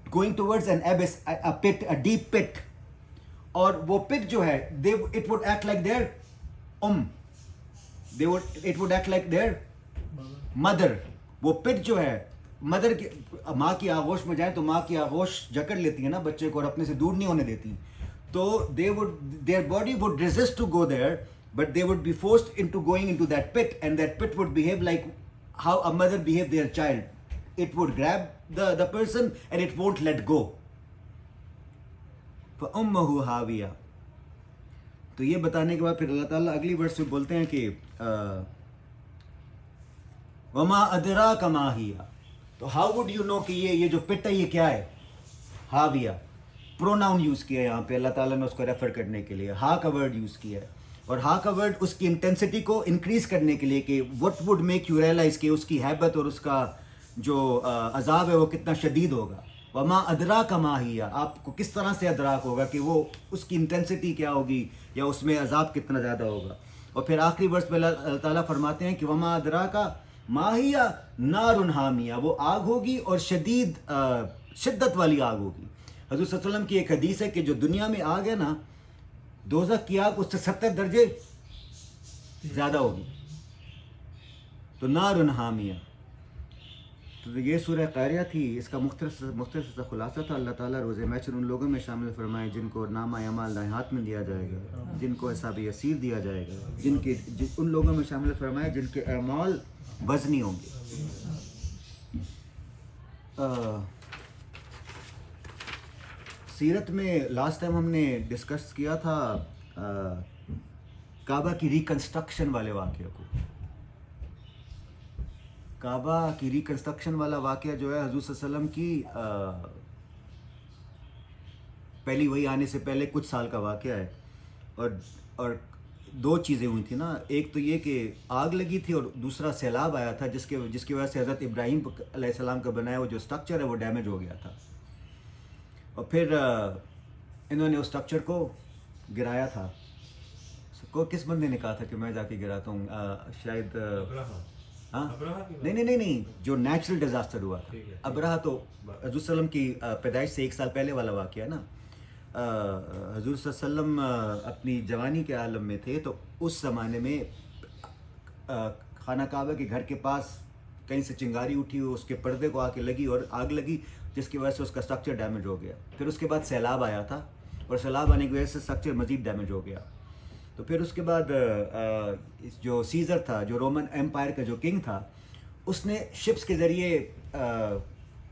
Speaker 1: going towards an abyss, a pit, a deep pit. اور وہ پٹ جو ہے it would act like their it would act like their mother. وہ پٹ جو ہے مدر کی، ماں کی آغوش میں جائیں تو ماں کی آغوش جکڑ لیتی ہے نا بچے کو اور اپنے سے دور نہیں ہونے دیتی. تو their body would resist to go there, but they would be forced into going into that pit, and that pit would behave like how a mother behave their child. It would grab the person and it won't let go. فَأُمُّهُ هَاوِيَةٌ. تو یہ بتانے کے بعد پھر اللہ تعالیٰ اگلی word سے بولتے ہیں کہ وَمَا أَدْرَاكَ مَا هِيَ. تو ہاؤ وڈ یو نو کہ یہ جو پٹ ہے یہ کیا ہے؟ ہاویہ. پروناؤن یوز کیا ہے یہاں پہ اللہ تعالیٰ نے اس کو ریفر کرنے کے لیے. ہا کا ورڈ یوز کیا ہے، اور ہا کا ورڈ اس کی انٹینسٹی کو انکریز کرنے کے لیے کہ what would make you realise کہ اس کی ہیبت اور اس کا جو عذاب ہے وہ کتنا شدید ہوگا. وما ادراک ما ہی، آپ کو کس طرح سے ادراک ہوگا کہ وہ اس کی انٹینسٹی کیا ہوگی یا اس میں عذاب کتنا زیادہ ہوگا. اور پھر آخری ورس پہ اللہ تعالیٰ فرماتے ہیں کہ وما ادراک ما ہی نار حامیہ، وہ آگ ہوگی اور شدت والی آگ ہوگی. حضور صلی اللہ علیہ وسلم کی ایک حدیث ہے کہ جو دنیا میں آگ ہے نا، دوزخ کی آگ اس سے 70 درجے زیادہ ہوگی. تو نار حامیہ. تو یہ سورہ قاریہ تھی، اس کا مختصر سا خلاصہ تھا. اللہ تعالیٰ روز محشر ان لوگوں میں شامل فرمائے جن کو نامہ اعمال دائیں ہاتھ میں دیا جائے گا، جن کو حساب یسیر دیا جائے گا، ان لوگوں میں شامل فرمائے جن کے اعمال وزنی ہوں گے. سیرت میں لاسٹ ٹائم ہم نے ڈسکس کیا تھا کعبہ کی ریکنسٹرکشن والے واقعہ کو. کعبہ کی ریکنسٹرکشن والا واقعہ جو ہے حضور صلی اللہ علیہ وسلم کی پہلی وہی آنے سے پہلے کچھ سال کا واقعہ ہے. اور دو چیزیں ہوئی تھیں نا، ایک تو یہ کہ آگ لگی تھی اور دوسرا سیلاب آیا تھا جس کی وجہ سے حضرت ابراہیم علیہ السلام کا بنایا وہ جو اسٹرکچر ہے وہ ڈیمیج ہو گیا تھا. اور پھر انہوں نے اس اسٹرکچر کو گرایا تھا. کس بندے نے کہا تھا کہ میں جا کے گراتا ہوں؟ شاید ہاں نہیں، جو نیچرل ڈیزاسٹر ہوا تھا ابرہا. تو حضور صلی اللہ علیہ وسلم کی پیدائش سے 1 سال پہلے والا واقعہ ہے نا. حضور صلی اللہ علیہ وسلم اپنی جوانی کے عالم میں تھے، تو اس زمانے میں خانہ کعبہ کے گھر کے پاس کہیں سے چنگاری اٹھی، اس کے پردے کو آ کے لگی اور آگ لگی، جس کی وجہ سے اس کا اسٹرکچر ڈیمیج ہو گیا. پھر اس کے بعد سیلاب آیا تھا اور سیلاب آنے کی وجہ سے اسٹرکچر مزید ڈیمیج ہو گیا. تو پھر اس کے بعد جو سیزر تھا، جو رومن ایمپائر کا جو کنگ تھا، اس نے شپس کے ذریعے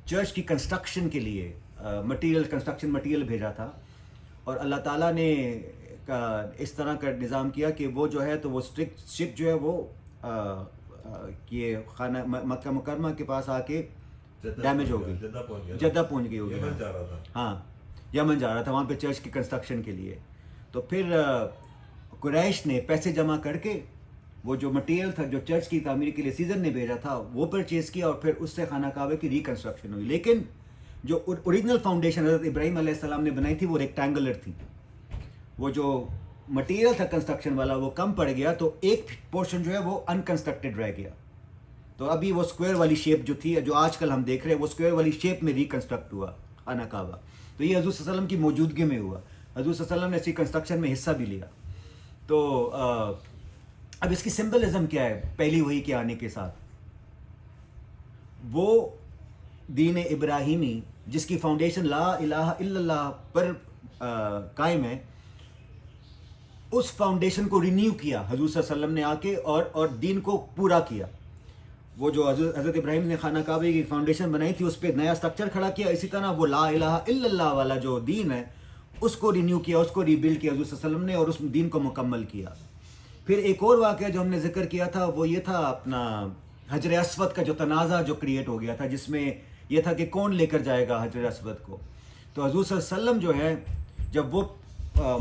Speaker 1: چرچ کی کنسٹرکشن کے لیے کنسٹرکشن مٹیریل بھیجا تھا. اور اللہ تعالیٰ نے اس طرح کا نظام کیا کہ وہ جو ہے تو وہ شپ جو ہے وہ یہ خانہ مکہ مکرمہ کے پاس آ کے ڈیمیج ہو گئی، جدہ پہنچ گئی ہوگی. ہاں یمن جا رہا تھا وہاں پہ چرچ کی کنسٹرکشن کے لیے. تو پھر قریش نے پیسے جمع کر کے وہ جو مٹیریل تھا جو چرچ کی تعمیر کے لیے سیزر نے بھیجا تھا وہ پرچیز کیا، اور پھر اس سے خانہ کعبہ کی ریکنسٹرکشن ہوئی. لیکن جو اوریجنل فاؤنڈیشن حضرت ابراہیم علیہ السلام نے بنائی تھی وہ ریکٹینگولر تھی. وہ جو مٹیریل تھا کنسٹرکشن والا وہ کم پڑ گیا، تو ایک پورشن جو ہے وہ انکنسٹرکٹڈ رہ گیا. تو ابھی وہ اسکوائر والی شیپ جو تھی، جو آج کل ہم دیکھ رہے ہیں، وہ اسکوائر والی شیپ میں ریکنسٹرکٹ ہوا خانہ کعبہ. تو یہ حضور صلی اللہ علیہ وسلم کی موجودگی میں ہوا. حضور صلی اللہ علیہ وسلم نے اسی کنسٹرکشن میں حصہ بھی لیا. تو اب اس کی سمبلزم کیا ہے پہلی وحی کے آنے کے ساتھ؟ وہ دین ابراہیمی جس کی فاؤنڈیشن لا الہ الا اللہ پر قائم ہے، اس فاؤنڈیشن کو رینیو کیا حضور صلی اللہ علیہ وسلم نے آ کے اور دین کو پورا کیا. وہ جو حضرت ابراہیم نے خانہ کعبہ کی فاؤنڈیشن بنائی تھی اس پہ نیا اسٹرکچر کھڑا کیا. اسی طرح وہ لا الہ الا اللہ والا جو دین ہے اس کو رینیو کیا، اس کو ریبلڈ کیا حضور صلی اللہ علیہ وسلم نے، اور اس دین کو مکمل کیا. پھر ایک اور واقعہ جو ہم نے ذکر کیا تھا وہ یہ تھا اپنا حجر اسود کا جو تنازع جو کریٹ ہو گیا تھا، جس میں یہ تھا کہ کون لے کر جائے گا حجر اسود کو. تو حضور صلی اللہ علیہ وسلم جو ہے جب وہ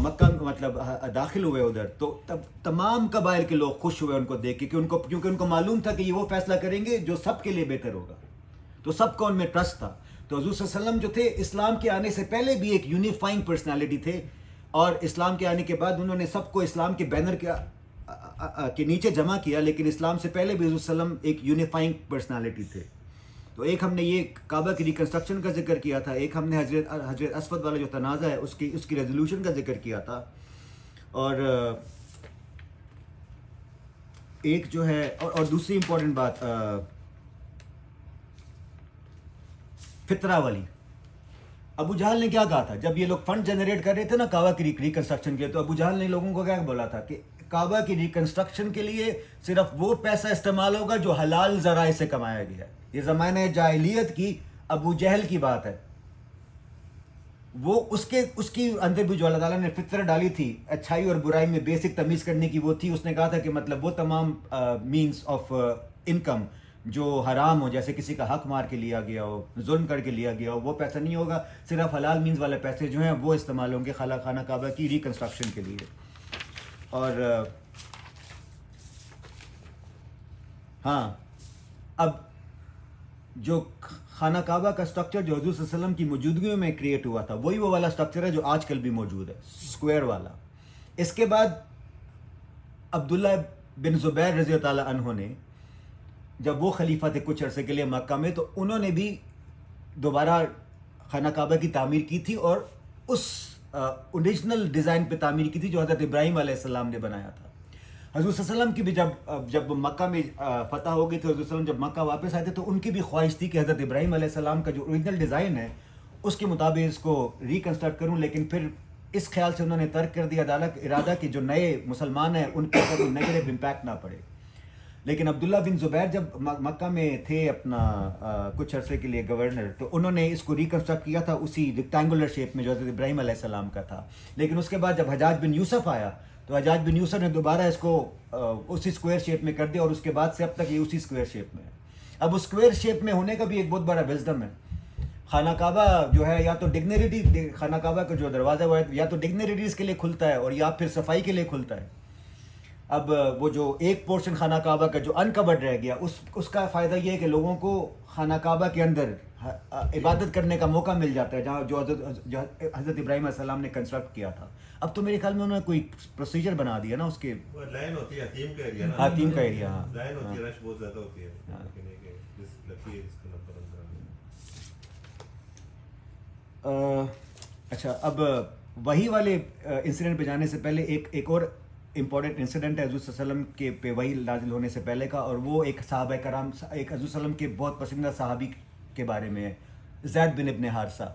Speaker 1: مکہ مطلب داخل ہوئے ادھر، تو تب تمام قبائل کے لوگ خوش ہوئے ان کو دیکھ کے، کہ کیونکہ ان کو معلوم تھا کہ یہ وہ فیصلہ کریں گے جو سب کے لیے بہتر ہوگا. تو سب کا ان میں ٹرسٹ تھا. تو حضور صلی اللہ علیہ وسلم جو تھے اسلام کے آنے سے پہلے بھی ایک یونیفائنگ پرسنالٹی تھے، اور اسلام کے آنے کے بعد انہوں نے سب کو اسلام کے بینر کے نیچے جمع کیا، لیکن اسلام سے پہلے بھی حضور صلی اللہ علیہ وسلم ایک یونیفائنگ پرسنالٹی تھے. تو ایک ہم نے یہ کعبہ کی ریکنسٹرکشن کا ذکر کیا تھا، ایک ہم نے حجر اسود والا جو تنازع ہے اس کی ریزولوشن کا ذکر کیا تھا، اور ایک جو ہے اور دوسری امپورٹنٹ بات فطرہ والی. ابو جہل نے کیا کہا تھا جب یہ لوگ فنڈ جنریٹ کر رہے تھے نا کعبہ کی ریکنسٹرکشن کے لیے؟ تو ابو جہل نے لوگوں کو کیا بولا تھا کہ کعبہ کی ریکنسٹرکشن کے لیے صرف وہ پیسہ استعمال ہوگا جو حلال ذرائع سے کمایا گیا ہے. یہ زمانہ جاہلیت کی ابو جہل کی بات ہے. وہ اس کی اندر بھی جو اللہ تعالیٰ نے فطرت ڈالی تھی اچھائی اور برائی میں بیسک تمیز کرنے کی وہ تھی. اس نے کہا تھا کہ مطلب وہ تمام مینز آف انکم جو حرام ہو، جیسے کسی کا حق مار کے لیا گیا ہو، ظلم کر کے لیا گیا ہو، وہ پیسہ نہیں ہوگا. صرف حلال مینز والے پیسے جو ہیں وہ استعمال ہوں گے خانہ کعبہ کی ریکنسٹرکشن کے لیے. اور ہاں، اب جو خانہ کعبہ کا سٹرکچر جو حضور صلی اللہ علیہ وسلم کی موجودگی میں کریٹ ہوا تھا وہی وہ والا سٹرکچر ہے جو آج کل بھی موجود ہے، اسکوائر والا. اس کے بعد عبداللہ بن زبیر رضی اللہ تعالیٰ عنہ نے جب وہ خلیفہ تھے کچھ عرصے کے لیے مکہ میں، تو انہوں نے بھی دوبارہ خانہ کعبہ کی تعمیر کی تھی، اور اس اوریجنل ڈیزائن پہ تعمیر کی تھی جو حضرت ابراہیم علیہ السلام نے بنایا تھا. حضور صلی اللہ علیہ وسلم کی بھی جب مکہ میں فتح ہو گئی تھی، حضور صلی اللہ علیہ وسلم جب مکہ واپس آئے تھے تو ان کی بھی خواہش تھی کہ حضرت ابراہیم علیہ السلام کا جو اوریجنل ڈیزائن ہے اس کے مطابق اس کو ریکنسٹرکٹ کروں، لیکن پھر اس خیال سے انہوں نے ترک کر دیا ارادہ کہ جو نئے مسلمان ہیں ان کے اوپر کوئی نیگیٹو امپیکٹ نہ پڑے. لیکن عبداللہ بن زبیر جب مکہ میں تھے اپنا کچھ عرصے کے لیے گورنر، تو انہوں نے اس کو ریکنسٹرکٹ کیا تھا اسی ریکٹینگولر شیپ میں جو حضرت ابراہیم علیہ السلام کا تھا. لیکن اس کے بعد جب حجاج بن یوسف آیا تو حجاج بن یوسف نے دوبارہ اس کو اسی اسکوائر شیپ میں کر دیا، اور اس کے بعد سے اب تک یہ اسی اسکوائر شیپ میں ہے. اب اس اسکوائر شیپ میں ہونے کا بھی ایک بہت بڑا وزڈم ہے. خانہ کعبہ جو ہے یا تو ڈگنیریٹی، خانہ کعبہ کا جو دروازہ وہ ہے یا تو ڈگنیریٹیز کے لیے کھلتا ہے اور یا پھر صفائی کے لیے کھلتا ہے. اب وہ جو ایک پورشن خانہ کعبہ کا جو انکورڈ رہ گیا اس کا فائدہ یہ ہے کہ لوگوں کو خانہ کعبہ کے اندر عبادت کرنے کا موقع مل جاتا ہے، جہاں جو حضرت ابراہیم علیہ السلام نے کنسٹرکٹ کیا تھا. اب تو میرے خیال میں انہوں نے کوئی پروسیجر بنا دیا نا، اس کے
Speaker 3: لائن ہوتی ہے حتیم کا ایریا،
Speaker 1: حتیم کا ایریا، ہاں
Speaker 3: لائن ہوتی ہے، رش بہت زیادہ ہوتی ہے، لیکن یہ کہ جس لکی ہے جس کا نمبر اندر.
Speaker 1: اچھا، اب وہی والے انسیڈنٹ پہ جانے سے پہلے ایک اور امپورٹنٹ انسیڈنٹ ہے حضور صلی اللہ علیہ وسلم کے پہ وہی نازل ہونے سے پہلے کا، اور وہ ایک صحابہ کرام، ایک حضور صلی اللہ علیہ وسلم کے بہت پسندیدہ صحابی کے بارے میں ہے، زید بن ابن حارثہ.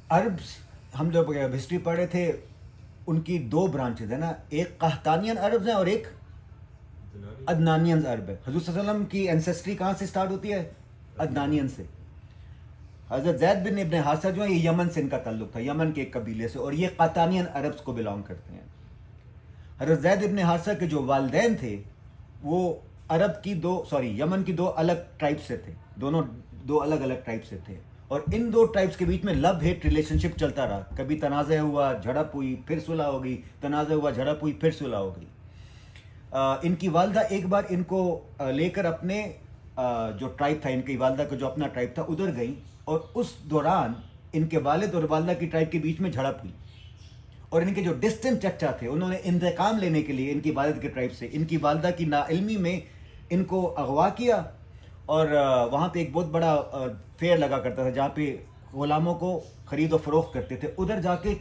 Speaker 1: عرب ہم جب ہسٹری پڑھے تھے ان کی دو برانچز ہیں نا، ایک قحطانین عربز ہیں اور ایک عدنانین عرب ہے. حضور صلی اللہ علیہ وسلم کی اینسیسٹری کہاں سے سٹارٹ ہوتی ہے؟ عدنانین سے. حضرت زید بن ابن حارثہ جو ہے یہ یمن سے ان کا تعلق تھا، یمن کے ایک قبیلے سے، اور یہ قحطانین عربز کو بلانگ کرتے ہیں. حضرت زید ابن حارثہ کے جو والدین تھے وہ یمن کی دو الگ ٹرائب سے تھے، دونوں دو الگ الگ ٹرائب سے تھے، اور ان دو ٹرائبس کے بیچ میں لو ہیٹ ریلیشن شپ چلتا رہا. کبھی تنازع ہوا، جھڑپ ہوئی، پھر صلح ہو گئی، تنازع ہوا، جھڑپ ہوئی، پھر صلح ہو گئی. ان کی والدہ ایک بار ان کو لے کر اپنے جو ٹرائب تھا، ان کی والدہ کا جو اپنا ٹرائب تھا ادھر گئی، اور اس دوران ان کے والد اور والدہ کی ٹرائب کے بیچ میں جھڑپ ہوئی، اور ان کے جو ڈسٹنٹ چچا تھے انہوں نے انتقام لینے کے لیے ان کی والد کے ٹرائب سے ان کی والدہ کی ناعلمی میں ان کو اغوا کیا، اور وہاں پہ ایک بہت بڑا فیئر لگا کرتا تھا جہاں پہ غلاموں کو خرید و فروخت کرتے تھے، ادھر جا کے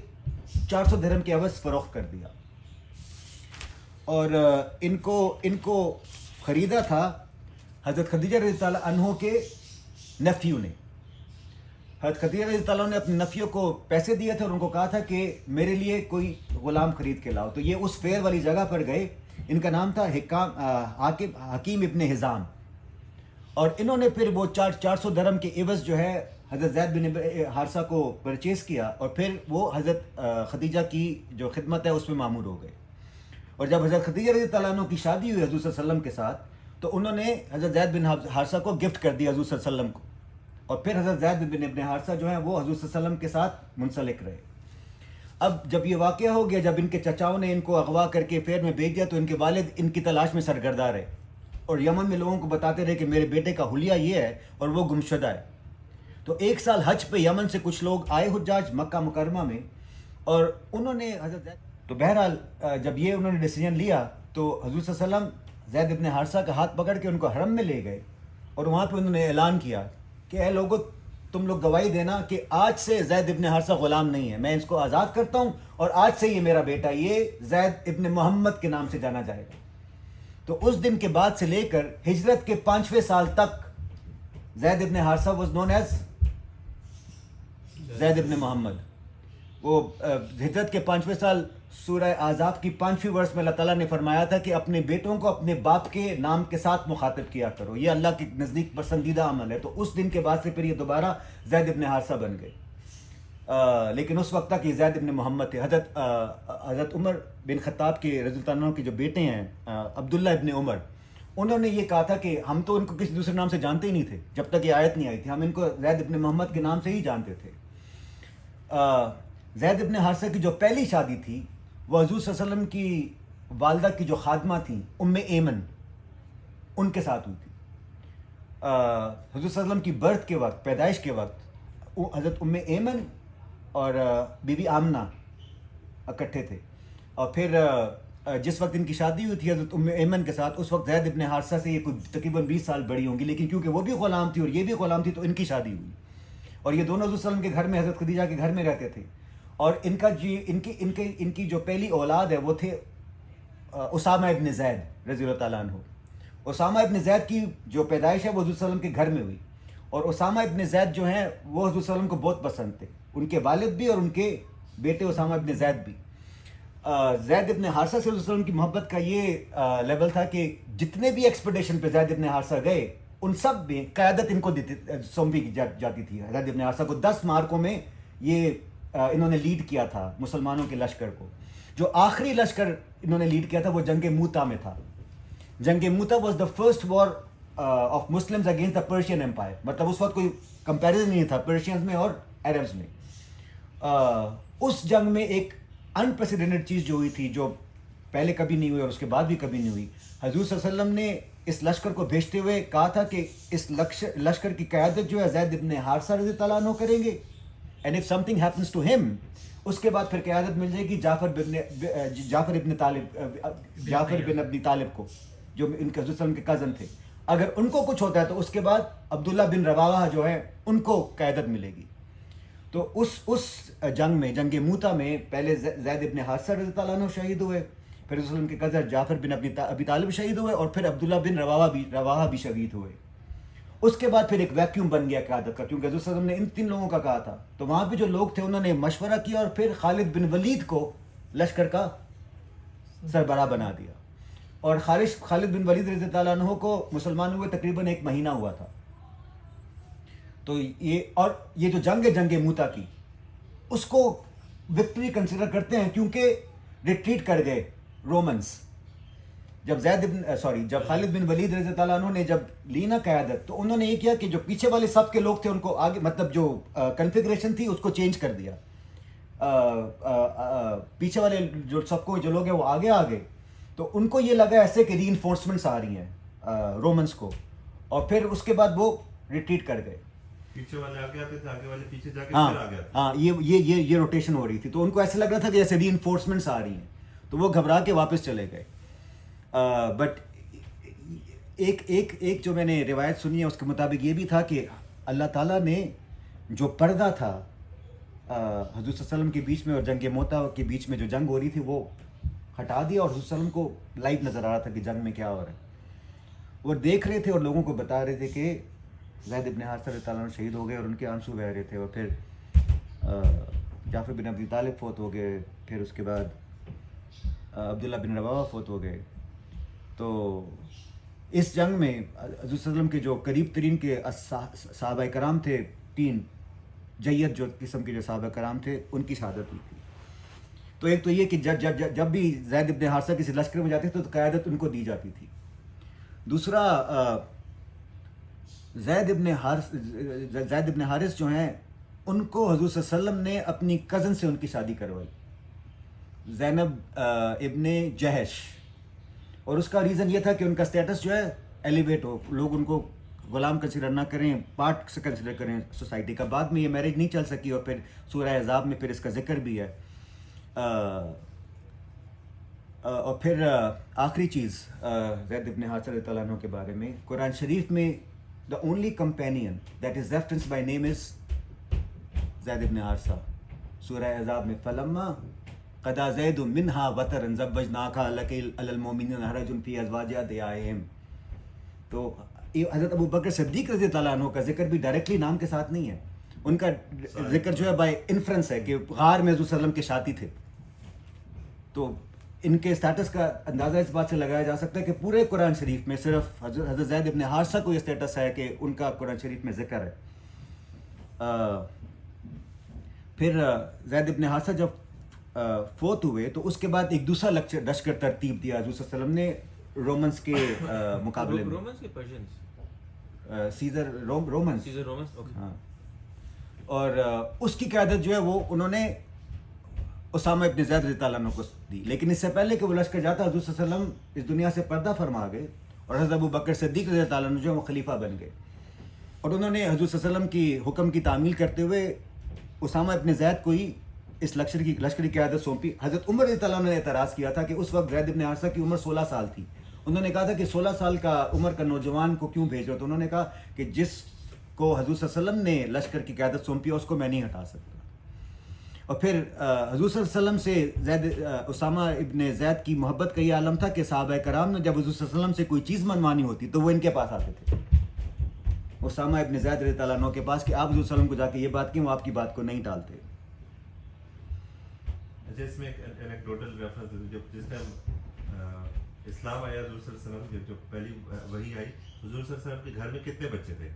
Speaker 1: 400 درہم کے عوض فروخت کر دیا. اور ان کو خریدا تھا حضرت خدیجہ رضی اللہ عنہ کے نیفیو نے. حضرت خدیجہ رضی اللہ عنہ نے اپنے نیفیو کو پیسے دیے تھے اور ان کو کہا تھا کہ میرے لیے کوئی غلام خرید کے لاؤ. تو یہ اس فیئر والی جگہ پر گئے، ان کا نام تھا حکیم ابن حزام، اور انہوں نے پھر وہ 400 درہم کے عوض جو ہے حضرت زید بن حارثہ کو پرچیز کیا، اور پھر وہ حضرت خدیجہ کی جو خدمت ہے اس میں معمور ہو گئے. اور جب حضرت خدیجہ رضی اللہ عنہ کی شادی ہوئی حضور صلی اللہ علیہ وسلم کے ساتھ تو انہوں نے حضرت زید بن حارثہ کو گفٹ کر دیا حضور صلی اللہ علیہ وسلم کو، اور پھر حضرت زید بن ابن حارثہ جو ہیں وہ حضور صلی اللہ علیہ وسلم کے ساتھ منسلک رہے۔ اب جب یہ واقعہ ہو گیا، جب ان کے چچاؤں نے ان کو اغوا کر کے فیر میں بھیج دیا تو ان کے والد ان کی تلاش میں سرگرداں رہے اور یمن میں لوگوں کو بتاتے رہے کہ میرے بیٹے کا حلیہ یہ ہے اور وہ گمشدہ ہے۔ تو ایک سال حج پہ یمن سے کچھ لوگ آئے حجاج مکہ مکرمہ میں، اور انہوں نے حضرت تو بہرحال جب یہ انہوں نے ڈیسیجن لیا تو حضور صلی اللہ علیہ وسلم زید ابن حارثہ کا ہاتھ پکڑ کے ان کو حرم میں لے گئے، اور وہاں پہ انہوں نے اعلان کیا کہ اے لوگو تم لوگ گواہی دینا کہ آج سے زید ابن حارثہ غلام نہیں ہے، میں اس کو آزاد کرتا ہوں اور آج سے یہ میرا بیٹا یہ زید ابن محمد کے نام سے جانا جائے گا۔ تو اس دن کے بعد سے لے کر ہجرت کے 5ویں سال تک زید ابن حارثہ واز نون ایز زید ابن محمد۔ وہ ہجرت کے 5ویں سال سورہ احزاب کی 5ویں ورس میں اللہ تعالیٰ نے فرمایا تھا کہ اپنے بیٹوں کو اپنے باپ کے نام کے ساتھ مخاطب کیا کرو، یہ اللہ کے نزدیک پسندیدہ عمل ہے۔ تو اس دن کے بعد سے پھر یہ دوبارہ زید ابن حارثہ بن گئے، لیکن اس وقت تک یہ زید ابن محمد تھے۔ حضرت عمر بن خطاب کے رضی اللہ عنہ کے جو بیٹے ہیں عبداللہ ابن عمر، انہوں نے یہ کہا تھا کہ ہم تو ان کو کسی دوسرے نام سے جانتے ہی نہیں تھے جب تک یہ آیت نہیں آئی تھی، ہم ان کو زید ابن محمد کے نام سے ہی جانتے تھے۔ زید ابن حارثہ کی جو پہلی شادی تھی وہ حضور صلی اللہ علیہ وسلم کی والدہ کی جو خادمہ تھیں ام ایمن، ان کے ساتھ ہوئی تھی۔ حضور صلی اللہ علیہ وسلم کی برتھ کے وقت، پیدائش کے وقت حضرت ام ایمن اور بی بی آمنہ اکٹھے تھے، اور پھر جس وقت ان کی شادی ہوئی تھی حضرت ام ایمن کے ساتھ اس وقت زید ابن حارثہ سے یہ کچھ تقریباً 20 سال بڑی ہوں گی، لیکن کیونکہ وہ بھی غلام تھی اور یہ بھی غلام تھی تو ان کی شادی ہوئی، اور یہ دونوں حضور صلی اللہ علیہ وسلم کے گھر میں حضرت خدیجہ کے گھر میں رہتے تھے۔ اور ان کی جو پہلی اولاد ہے وہ تھے اسامہ ابن زید رضی اللہ تعالیٰ عنہ۔ اسامہ ابن زید کی جو پیدائش ہے وہ حضور صلی اللہ علیہ وسلم کے گھر میں ہوئی، اور اسامہ ابن زید جو ہیں وہ حضور صلی اللہ علیہ وسلم کو بہت پسند تھے، ان کے والد بھی اور ان کے بیٹے اسامہ ابن زید بھی۔ زید ابن حارثہ سے حضور صلی اللہ علیہ وسلم کی محبت کا یہ لیول تھا کہ جتنے بھی ایکسپیڈیشن پہ زید ابن حارثہ گئے ان سب میں قیادت ان کو سونپی جاتی تھی۔ زید ابن حارثہ کو 10 مارکوں میں یہ انہوں نے لیڈ کیا تھا مسلمانوں کے لشکر کو۔ جو آخری لشکر انہوں نے لیڈ کیا تھا وہ جنگ موتا میں تھا۔ جنگ موتا was the first war of Muslims against the Persian empire, مطلب اس وقت کوئی کمپیریزن نہیں تھا پرشینز میں اور عربز میں۔ اس جنگ میں ایک انپریسیڈنٹڈ چیز جو ہوئی تھی، جو پہلے کبھی نہیں ہوئی اور اس کے بعد بھی کبھی نہیں ہوئی، حضور صلی اللہ علیہ وسلم نے اس لشکر کو بھیجتے ہوئے کہا تھا کہ اس لشکر کی قیادت جو ہے زید ابن حارثہ رضی اللہ عنہ کریں گے، and if something happens to ہم، اس کے بعد پھر قیادت مل جائے گی جعفر بن ابی طالب کو، جو ان کے حضور صلی اللہ علیہ وسلم کے کزن تھے۔ اگر ان کو کچھ ہوتا ہے تو اس کے بعد عبداللہ بن رواحہ جو ہے ان کو قیادت ملے گی۔ تو اس جنگ میں، جنگ موتا میں، پہلے زید ابن حارثہ رضی اللہ عنہ شہید ہوئے، پھر رسول اللہ کے کزن جعفر بن ابی طالب شہید ہوئے، اور پھر عبداللہ بن رواحہ بھی شہید ہوئے۔ اس کے بعد پھر ایک ویکیوم بن گیا قیادت کا، کیونکہ حضور صلی اللہ علیہ وسلم نے ان 3 لوگوں کا کہا تھا، تو وہاں پہ جو لوگ تھے انہوں نے مشورہ کیا اور پھر خالد بن ولید کو لشکر کا سربراہ بنا دیا، اور خالد بن ولید رضی اللہ عنہ کو مسلمان ہوئے تقریباً 1 مہینہ ہوا تھا۔ تو یہ جو جنگ ہے جنگ موتا کی، اس کو وکٹری کنسیڈر کرتے ہیں کیونکہ ریٹریٹ کر گئے رومنز۔ جب جب خالد بن ولید رضی اللہ عنہ نے جب لی نا قیادت تو انہوں نے یہ کیا کہ جو پیچھے والے صف کے لوگ تھے ان کو آگے، مطلب جو کنفیگریشن تھی اس کو چینج کر دیا، پیچھے والے جو صف کو جو لوگ ہیں وہ آگے آ گئے، تو ان کو یہ لگا ایسے کہ ری انفورسمنٹس آ رہی ہیں رومنز کو، اور پھر اس کے بعد وہ ریٹریٹ کر گئے۔
Speaker 3: پیچھے والے آگے آتے تھے، آگے والے پیچھے جا کے پھر آگے آتے۔
Speaker 1: ہاں، یہ روٹیشن ہو رہی تھی، تو ان کو ایسے لگ رہا تھا کہ جیسے ری انفورسمنٹس آ رہی ہیں، تو وہ گھبرا کے واپس چلے گئے۔ بٹ ایک جو میں نے روایت سنی ہے اس کے مطابق یہ بھی تھا کہ اللہ تعالیٰ نے جو پردہ تھا حضور صلی اللہ علیہ وسلم کے بیچ میں اور جنگ موتا کے بیچ میں جو جنگ ہو رہی تھی وہ ہٹا دیا، اور حضور صلی اللہ علیہ وسلم کو لائیو نظر آ رہا تھا کہ جنگ میں کیا ہو رہا ہے۔ وہ دیکھ رہے تھے اور لوگوں کو بتا رہے تھے کہ زید ابن حارثہ رضی اللہ عنہ شہید ہو گئے، اور ان کے آنسو بہہ رہے تھے، اور پھر جعفر بن ابی طالب فوت ہو گئے، پھر اس کے بعد عبداللہ بن رواحہ فوت ہو گئے۔ تو اس جنگ میں حضور صلی اللہ علیہ وسلم کے جو قریب ترین کے صحابہ کرام تھے، 3 جید جو قسم کے جو صحابہ کرام تھے، ان کی شہادت ہوئی تھی۔ تو ایک تو یہ کہ جب بھی زید ابن حارثہ کسی لشکر میں جاتے تھے تو قیادت ان کو دی جاتی تھی. دوسرا زید ابن حارث جو ہیں ان کو حضور صلی اللہ علیہ وسلم نے اپنی کزن سے ان کی شادی کروائی, زینب ابن جہش, اور اس کا ریزن یہ تھا کہ ان کا سٹیٹس جو ہے ایلیویٹ ہو, لوگ ان کو غلام کنسیڈر نہ کریں, پارٹ سے کنسیڈر کریں سوسائٹی کا. بعد میں یہ میرج نہیں چل سکی اور پھر سورہ احزاب میں پھر اس کا ذکر بھی ہے. اور پھر آخری چیز زید ابن حارثہ رضی اللہ عنہ کے بارے میں, قرآن شریف میں the only companion that is referenced by name is زید ابن حارثہ. سورہ احزاب میں فلما قضى زید منها وطرا زوجناکها لك علی المؤمنین حرج فی ازواج ادعیاءہم. تو حضرت ابو بکر صدیق رضی اللہ عنہ کا ذکر بھی ڈائریکٹلی نام کے ساتھ نہیں ہے, ان کا ذکر جو ہے بائی انفرنس ہے کہ غار میں حضور صلی اللہ علیہ وسلم کے ساتھی تھے. تو ان کے اسٹیٹس کا اندازہ اس بات سے لگایا جا سکتا ہے کہ پورے قرآن شریف میں صرف حضرت زید ابن حارثہ کو یہ اسٹیٹس ہے کہ ان کا قرآن شریف میں ذکر ہے. پھر زید ابن حارثہ جب فوت ہوئے تو اس کے بعد ایک دوسرا لشکر ترتیب دیا حضور صلی اللہ علیہ وسلم نے رومنس کے مقابلے میں.
Speaker 4: رومنس کے Persians
Speaker 1: Caesar Romans.
Speaker 4: Caesar Romans, okay.
Speaker 1: ہاں, اور اس کی قیادت جو ہے وہ انہوں نے اسامہ ابن زید رضی اللہ عنہ کو دی. لیکن اس سے پہلے کہ وہ لشکر جاتا حضور صلی اللہ علیہ وسلم اس دنیا سے پردہ فرما گئے اور حضرت ابو بکر صدیق رضی اللہ عنہ جو ہے وہ خلیفہ بن گئے, اور انہوں نے حضور صلی اللہ علیہ وسلم کی حکم کی تعمیل کرتے ہوئے اسامہ ابن زید کو ہی اس لشکر کی قیادت سونپی. حضرت عمر رضی اللہ عنہ نے اعتراض کیا تھا کہ اس وقت زید ابن حارثہ کی عمر 16 سال تھی. انہوں نے کہا تھا کہ 16 سال کا عمر کا نوجوان کو کیوں بھیج رہے ہو؟ تو انہوں نے کہا کہ جس کو حضور صلی اللہ علیہ وسلم نے لشکر کی قیادت سونپی اس کو میں نہیں ہٹا سکتا. اور پھر حضور صلی اللہ علیہ وسلم سے اسامہ ابن زید کی محبت کا یہ عالم تھا کہ صحابہ کرام نے جب حضور صلی اللہ علیہ وسلم سے کوئی چیز منوانی ہوتی تو وہ ان کے پاس آتے تھے, اسامہ ابن زید رضی اللہ عنہ کے پاس, کہ آپ حضور صلی اللہ علیہ وسلم کو جا کے یہ بات کی, وہ آپ کی بات کو نہیں ٹالتے.
Speaker 3: اچھا, اس میں ایک انیکڈوٹل ریفرنس ہے, جب جس ٹائم اسلام آیا حضور صلی اللہ علیہ وسلم کی جب پہلی وحی آئی, حضور صلی اللہ علیہ وسلم کے گھر میں کتنے بچے تھے؟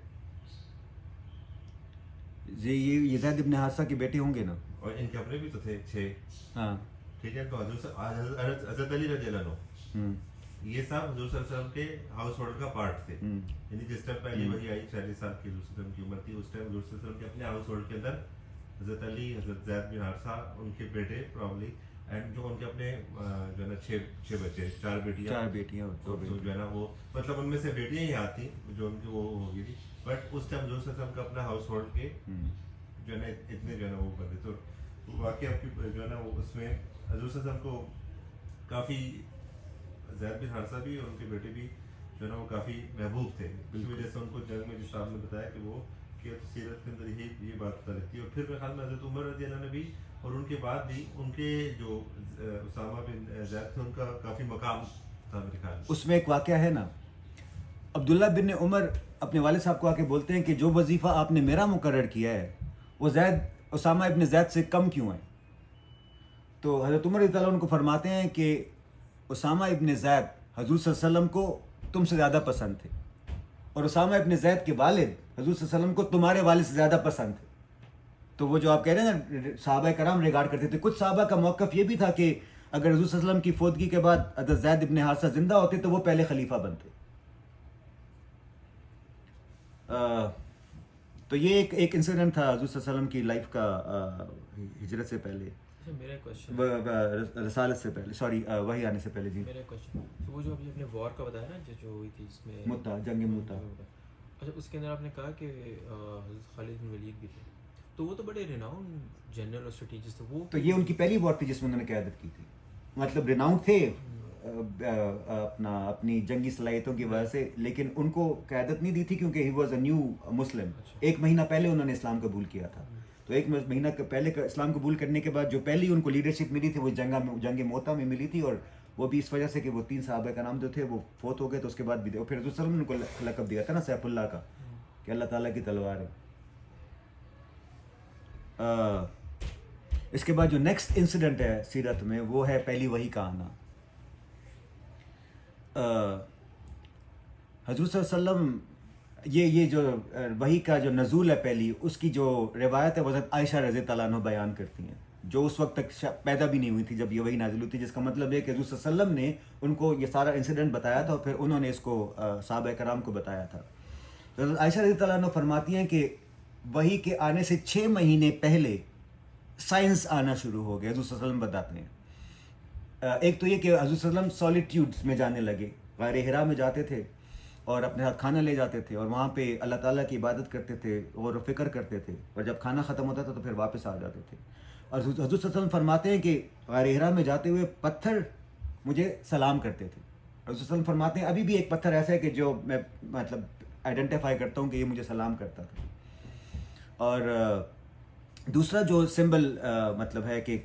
Speaker 1: یہ زید ابن حارثہ کے بیٹے ہوں گے نا,
Speaker 3: اور ان کے اپنے بھی تو تھے 6.
Speaker 1: ہاں
Speaker 3: ٹھیک ہے, تو حضرت علی رضی اللہ عنہ یہ سب حضور صلی اللہ علیہ وسلم کے ہاؤس ہولڈ کا پارٹ تھے. یعنی جس ٹائم پہلی وحی آئی 40 سال کی حضور صلی اللہ علیہ وسلم کی عمر تھی, اس ٹائم حضور صلی اللہ علیہ وسلم کے اپنے ہاؤس ہولڈ کے اندر حضرت علی, حضرت زید بن حارثہ, ان کے بیٹے پرابلی, اینڈ جو ان کے اپنے جو ہے نا 6 بچے, 4 بیٹیاں جو ہے نا وہ مطلب ان میں سے بیٹیاں ہی آتی جو ان کی وہ ہو گئی تھی. بٹ اس ٹائم حضور صلی اللہ علیہ وسلم کا اپنا ہاؤس ہولڈ کے جو ہے نا اتنے جو ہے نا وہ کرتے. تو واقعی آپ کی جو ہے نا وہ اس میں حضور صلی اللہ علیہ وسلم کو کافی زید بن حارثہ بھی اور ان کے بیٹے بھی جو ہے نا وہ کافی محبوب تھے. اس وجہ سے ان کو جنگ میں جس آپ نے بتایا کہ وہ کہ سیرت کے اندر یہ بات پتہ لگتی ہے. اور پھر میرے خیال میں حضرت عمر رضی اللہ عنہ نے بھی اور ان کے بعد بھی ان کے جو اسامہ بن زید تھے ان کا کافی مقام تھا میرے خیال میں.
Speaker 1: اس میں ایک واقعہ ہے نا, عبداللہ بن عمر اپنے والد صاحب کو آ کے بولتے ہیں کہ جو وظیفہ آپ نے میرا مقرر کیا ہے وہ اسامہ ابن زید سے کم کیوں ہے؟ تو حضرت عمر رضی اللہ عنہ ان کو فرماتے ہیں کہ اسامہ ابن زید حضور صلی اللہ علیہ وسلم کو تم سے زیادہ پسند تھے, اور اسامہ ابن زید کے والد حضور صلی اللہ علیہ وسلم کو تمہارے والد سے زیادہ پسند تھے. تو وہ جو آپ کہہ رہے ہیں نا صحابہ کرام ریگارڈ کرتے تھے, کچھ صحابہ کا موقف یہ بھی تھا کہ اگر حضور صلی اللہ علیہ وسلم کی فوتگی کے بعد حضرت زید ابن حارثہ زندہ ہوتے تو وہ پہلے خلیفہ بنتے. تو یہ ایک انسیڈنٹ تھا حضور صلی اللہ علیہ وسلم کی لائف کا ہجرت سے پہلے,
Speaker 4: میرا کوشچن
Speaker 1: رسالت سے پہلے, سوری وحی آنے سے پہلے. جی
Speaker 4: میرا کوشچن, تو وہ جو ابھی اپنے وار کا بتایا نا جو ہوئی تھی اس میں
Speaker 1: موتا, جنگ موتا,
Speaker 4: اچھا اس کے اندر آپ نے کہا کہ حضرت خالد بن ولید بھی تھے, تو وہ تو بڑے ریناؤن جنرل اور اسٹریٹجسٹ تھے. وہ
Speaker 1: تو یہ ان کی پہلی وار تھی جس میں انہوں نے قیادت کی تھی. مطلب ریناؤنڈ تھے اپنی جنگی صلاحیتوں کی وجہ سے, لیکن ان کو قیادت نہیں دی تھی کیونکہ ہی واز اے نیو مسلم. 1 مہینہ پہلے انہوں نے اسلام قبول کیا تھا, تو 1 مہینہ پہلے اسلام قبول کرنے کے بعد جو پہلی ان کو لیڈرشپ ملی تھی وہ جنگ موتا میں ملی تھی, اور وہ بھی اس وجہ سے کہ وہ 3 صحابہ کا نام جو تھے وہ فوت ہو گئے. تو اس کے بعد بھی پھر حضور صلی اللہ علیہ وسلم نے ان کو لقب دیا تھا نا سیف اللہ کا, کہ اللہ تعالیٰ کی تلوار ہے. اس کے بعد جو نیکسٹ انسیڈنٹ ہے سیرت میں وہ ہے پہلی وحی کا آنا. حضور صلی اللہ علیہ وسلم یہ جو وحی کا جو نزول ہے پہلی, اس کی جو روایت ہے وہ حضرت عائشہ رضی اللہ عنہ بیان کرتی ہیں. جو اس وقت تک پیدا بھی نہیں ہوئی تھی جب یہ وحی نازل ہوئی تھی، جس کا مطلب ہے کہ حضور صلی اللہ علیہ وسلم نے ان کو یہ سارا انسیڈنٹ بتایا تھا اور پھر انہوں نے اس کو صحابہ کرام کو بتایا تھا. تو حضرت عائشہ رضی اللہ عنہ فرماتی ہیں کہ وحی کے آنے سے 6 مہینے پہلے سائنس آنا شروع ہو گیا. حضور صلی اللہ علیہ وسلم بتاتے ہیں ایک تو یہ کہ حضور صلی اللہ علیہ وسلم سولیٹیوڈس میں جانے لگے، غار حرا میں جاتے تھے اور اپنے ہاتھ کھانا لے جاتے تھے اور وہاں پہ اللہ تعالیٰ کی عبادت کرتے تھے، غور و فکر کرتے تھے، اور جب کھانا ختم ہوتا تھا تو پھر واپس آ جاتے تھے. اور حضور صلی اللہ علیہ وسلم فرماتے ہیں کہ غار حرا میں جاتے ہوئے پتھر مجھے سلام کرتے تھے. حضور صلی اللہ علیہ وسلم فرماتے ہیں ابھی بھی ایک پتھر ایسا ہے کہ جو میں مطلب آئیڈینٹیفائی کرتا ہوں کہ یہ مجھے سلام کرتا تھا. اور دوسرا جو سمبل مطلب ہے کہ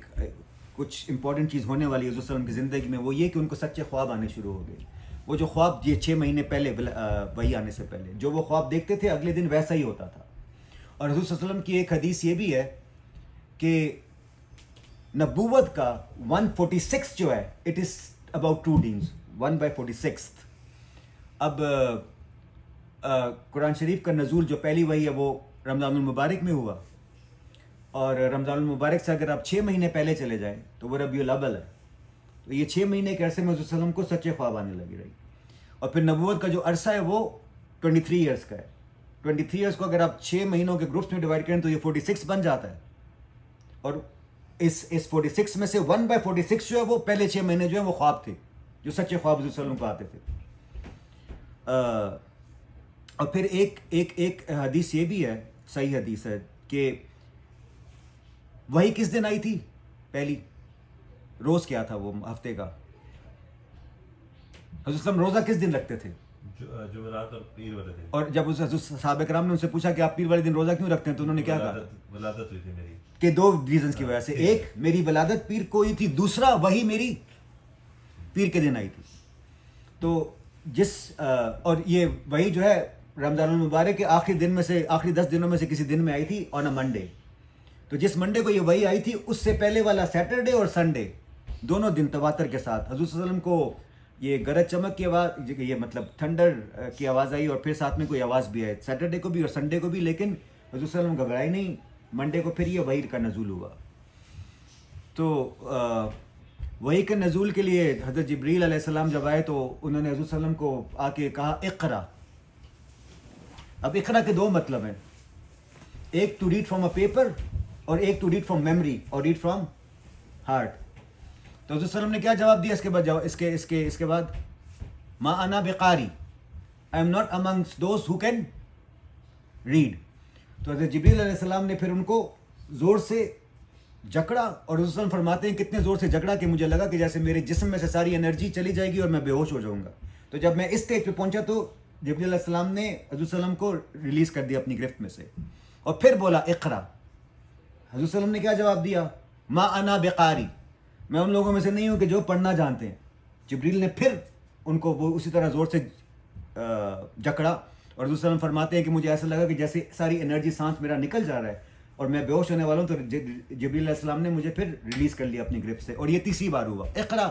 Speaker 1: کچھ امپورٹنٹ چیز ہونے والی ہے حضور صلی اللہ علیہ وسلم کی زندگی میں، وہ یہ کہ ان کو سچے خواب آنے شروع ہو گئے. وہ جو خواب یہ 6 مہینے پہلے وحی آنے سے پہلے جو وہ خواب دیکھتے تھے اگلے دن ویسا ہی ہوتا تھا. اور حضور صلی اللہ علیہ وسلم کی ایک حدیث یہ بھی ہے کہ نبوت کا 146 جو ہے اٹ از اباؤٹ 2 days 1/46. اب قرآن شریف کا نزول جو پہلی وحی ہے وہ رمضان المبارک میں ہوا، اور رمضان المبارک سے اگر آپ 6 مہینے پہلے چلے جائیں تو وہ ربیع الاول ہے. تو یہ 6 مہینے کے عرصے میں حضور صلی اللہ علیہ وسلم کو سچے خواب آنے لگی رہی. اور پھر نبوت کا جو عرصہ ہے وہ 23 ایئرس کا ہے. 23 ایئرس کو اگر آپ 6 مہینوں کے گروپس میں ڈیوائڈ کریں تو یہ 46 بن جاتا ہے. اور اس 46 میں سے 1/46 جو ہے وہ پہلے 6 مہینے جو ہیں وہ خواب تھے، جو سچے خواب حضور صلی اللہ علیہ وسلم کو آتے تھے. اور پھر ایک حدیث یہ بھی ہے، صحیح حدیث ہے، کہ وہی کس دن آئی تھی پہلی، روز کیا تھا وہ ہفتے کا، حضور صلی اللہ علیہ وسلم روزہ کس دن رکھتے تھے؟
Speaker 3: جمعرات اور پیر والے دن.
Speaker 1: اور جب صحابہ کرام نے ان سے پوچھا کہ آپ پیر والے دن روزہ کیوں رکھتے ہیں تو انہوں نے کیا کہا
Speaker 3: ولادت ہوئی تھی میری.
Speaker 1: کہ 2 ریزنز کی وجہ سے، ایک میری ولادت پیر کو ہوئی تھی، دوسرا وہی میری پیر کے دن آئی تھی. تو اور یہ وہی جو ہے رمضان المبارک کے آخری 10 دنوں میں سے کسی دن میں آئی تھی آن اے منڈے. تو جس منڈے کو یہ وحی آئی تھی اس سے پہلے والا سیٹرڈے اور سنڈے دونوں دن تواتر کے ساتھ حضور صلی اللہ علیہ وسلم کو یہ گرج چمک کی آواز، یہ مطلب تھنڈر کی آواز آئی اور پھر ساتھ میں کوئی آواز بھی آئی سیٹرڈے کو بھی اور سنڈے کو بھی. لیکن حضور صلی اللہ علیہ وسلم گھبرائے نہیں، منڈے کو پھر یہ وحی کا نزول ہوا. تو وحی کے نزول کے لیے حضرت جبریل علیہ السلام جب آئے تو انہوں نے حضور صلی اللہ علیہ وسلم کو آ کے کہا اقرا. اب اقرا کے 2 مطلب ہیں، ایک to read from a paper اور ایک ٹو ریڈ فرام میموری اور ریڈ فرام ہارٹ. تو حضور صلی اللہ علیہ وسلم نے کیا جواب دیا اس کے بعد ما انا بقاری، I am not amongst those who can read. تو حضرت جبریل علیہ السلام نے پھر ان کو زور سے جکڑا، اور حضور صلی اللہ علیہ وسلم فرماتے ہیں کتنے زور سے جکڑا کہ مجھے لگا کہ جیسے میرے جسم میں سے ساری انرجی چلی جائے گی اور میں بے ہوش ہو جاؤں گا. تو جب میں اس اسٹیج پہ پہنچا تو جبریل علیہ السلام نے حضور صلی اللہ علیہ وسلم کو ریلیز کر دیا اپنی گرفت میں سے اور پھر بولا اقرا. حضور صلی اللہ علیہ وسلم نے کیا جواب دیا؟ ما انا بقاری، میں ان لوگوں میں سے نہیں ہوں کہ جو پڑھنا جانتے ہیں. جبریل نے پھر ان کو وہ اسی طرح زور سے جکڑا، اور حضور صلی اللہ علیہ وسلم فرماتے ہیں کہ مجھے ایسا لگا کہ جیسے ساری انرجی سانس میرا نکل جا رہا ہے اور میں بے ہوش ہونے والا ہوں. تو جبریل علیہ السلام نے مجھے پھر ریلیز کر لیا اپنی گرفت سے، اور یہ تیسری بار ہوا اقرا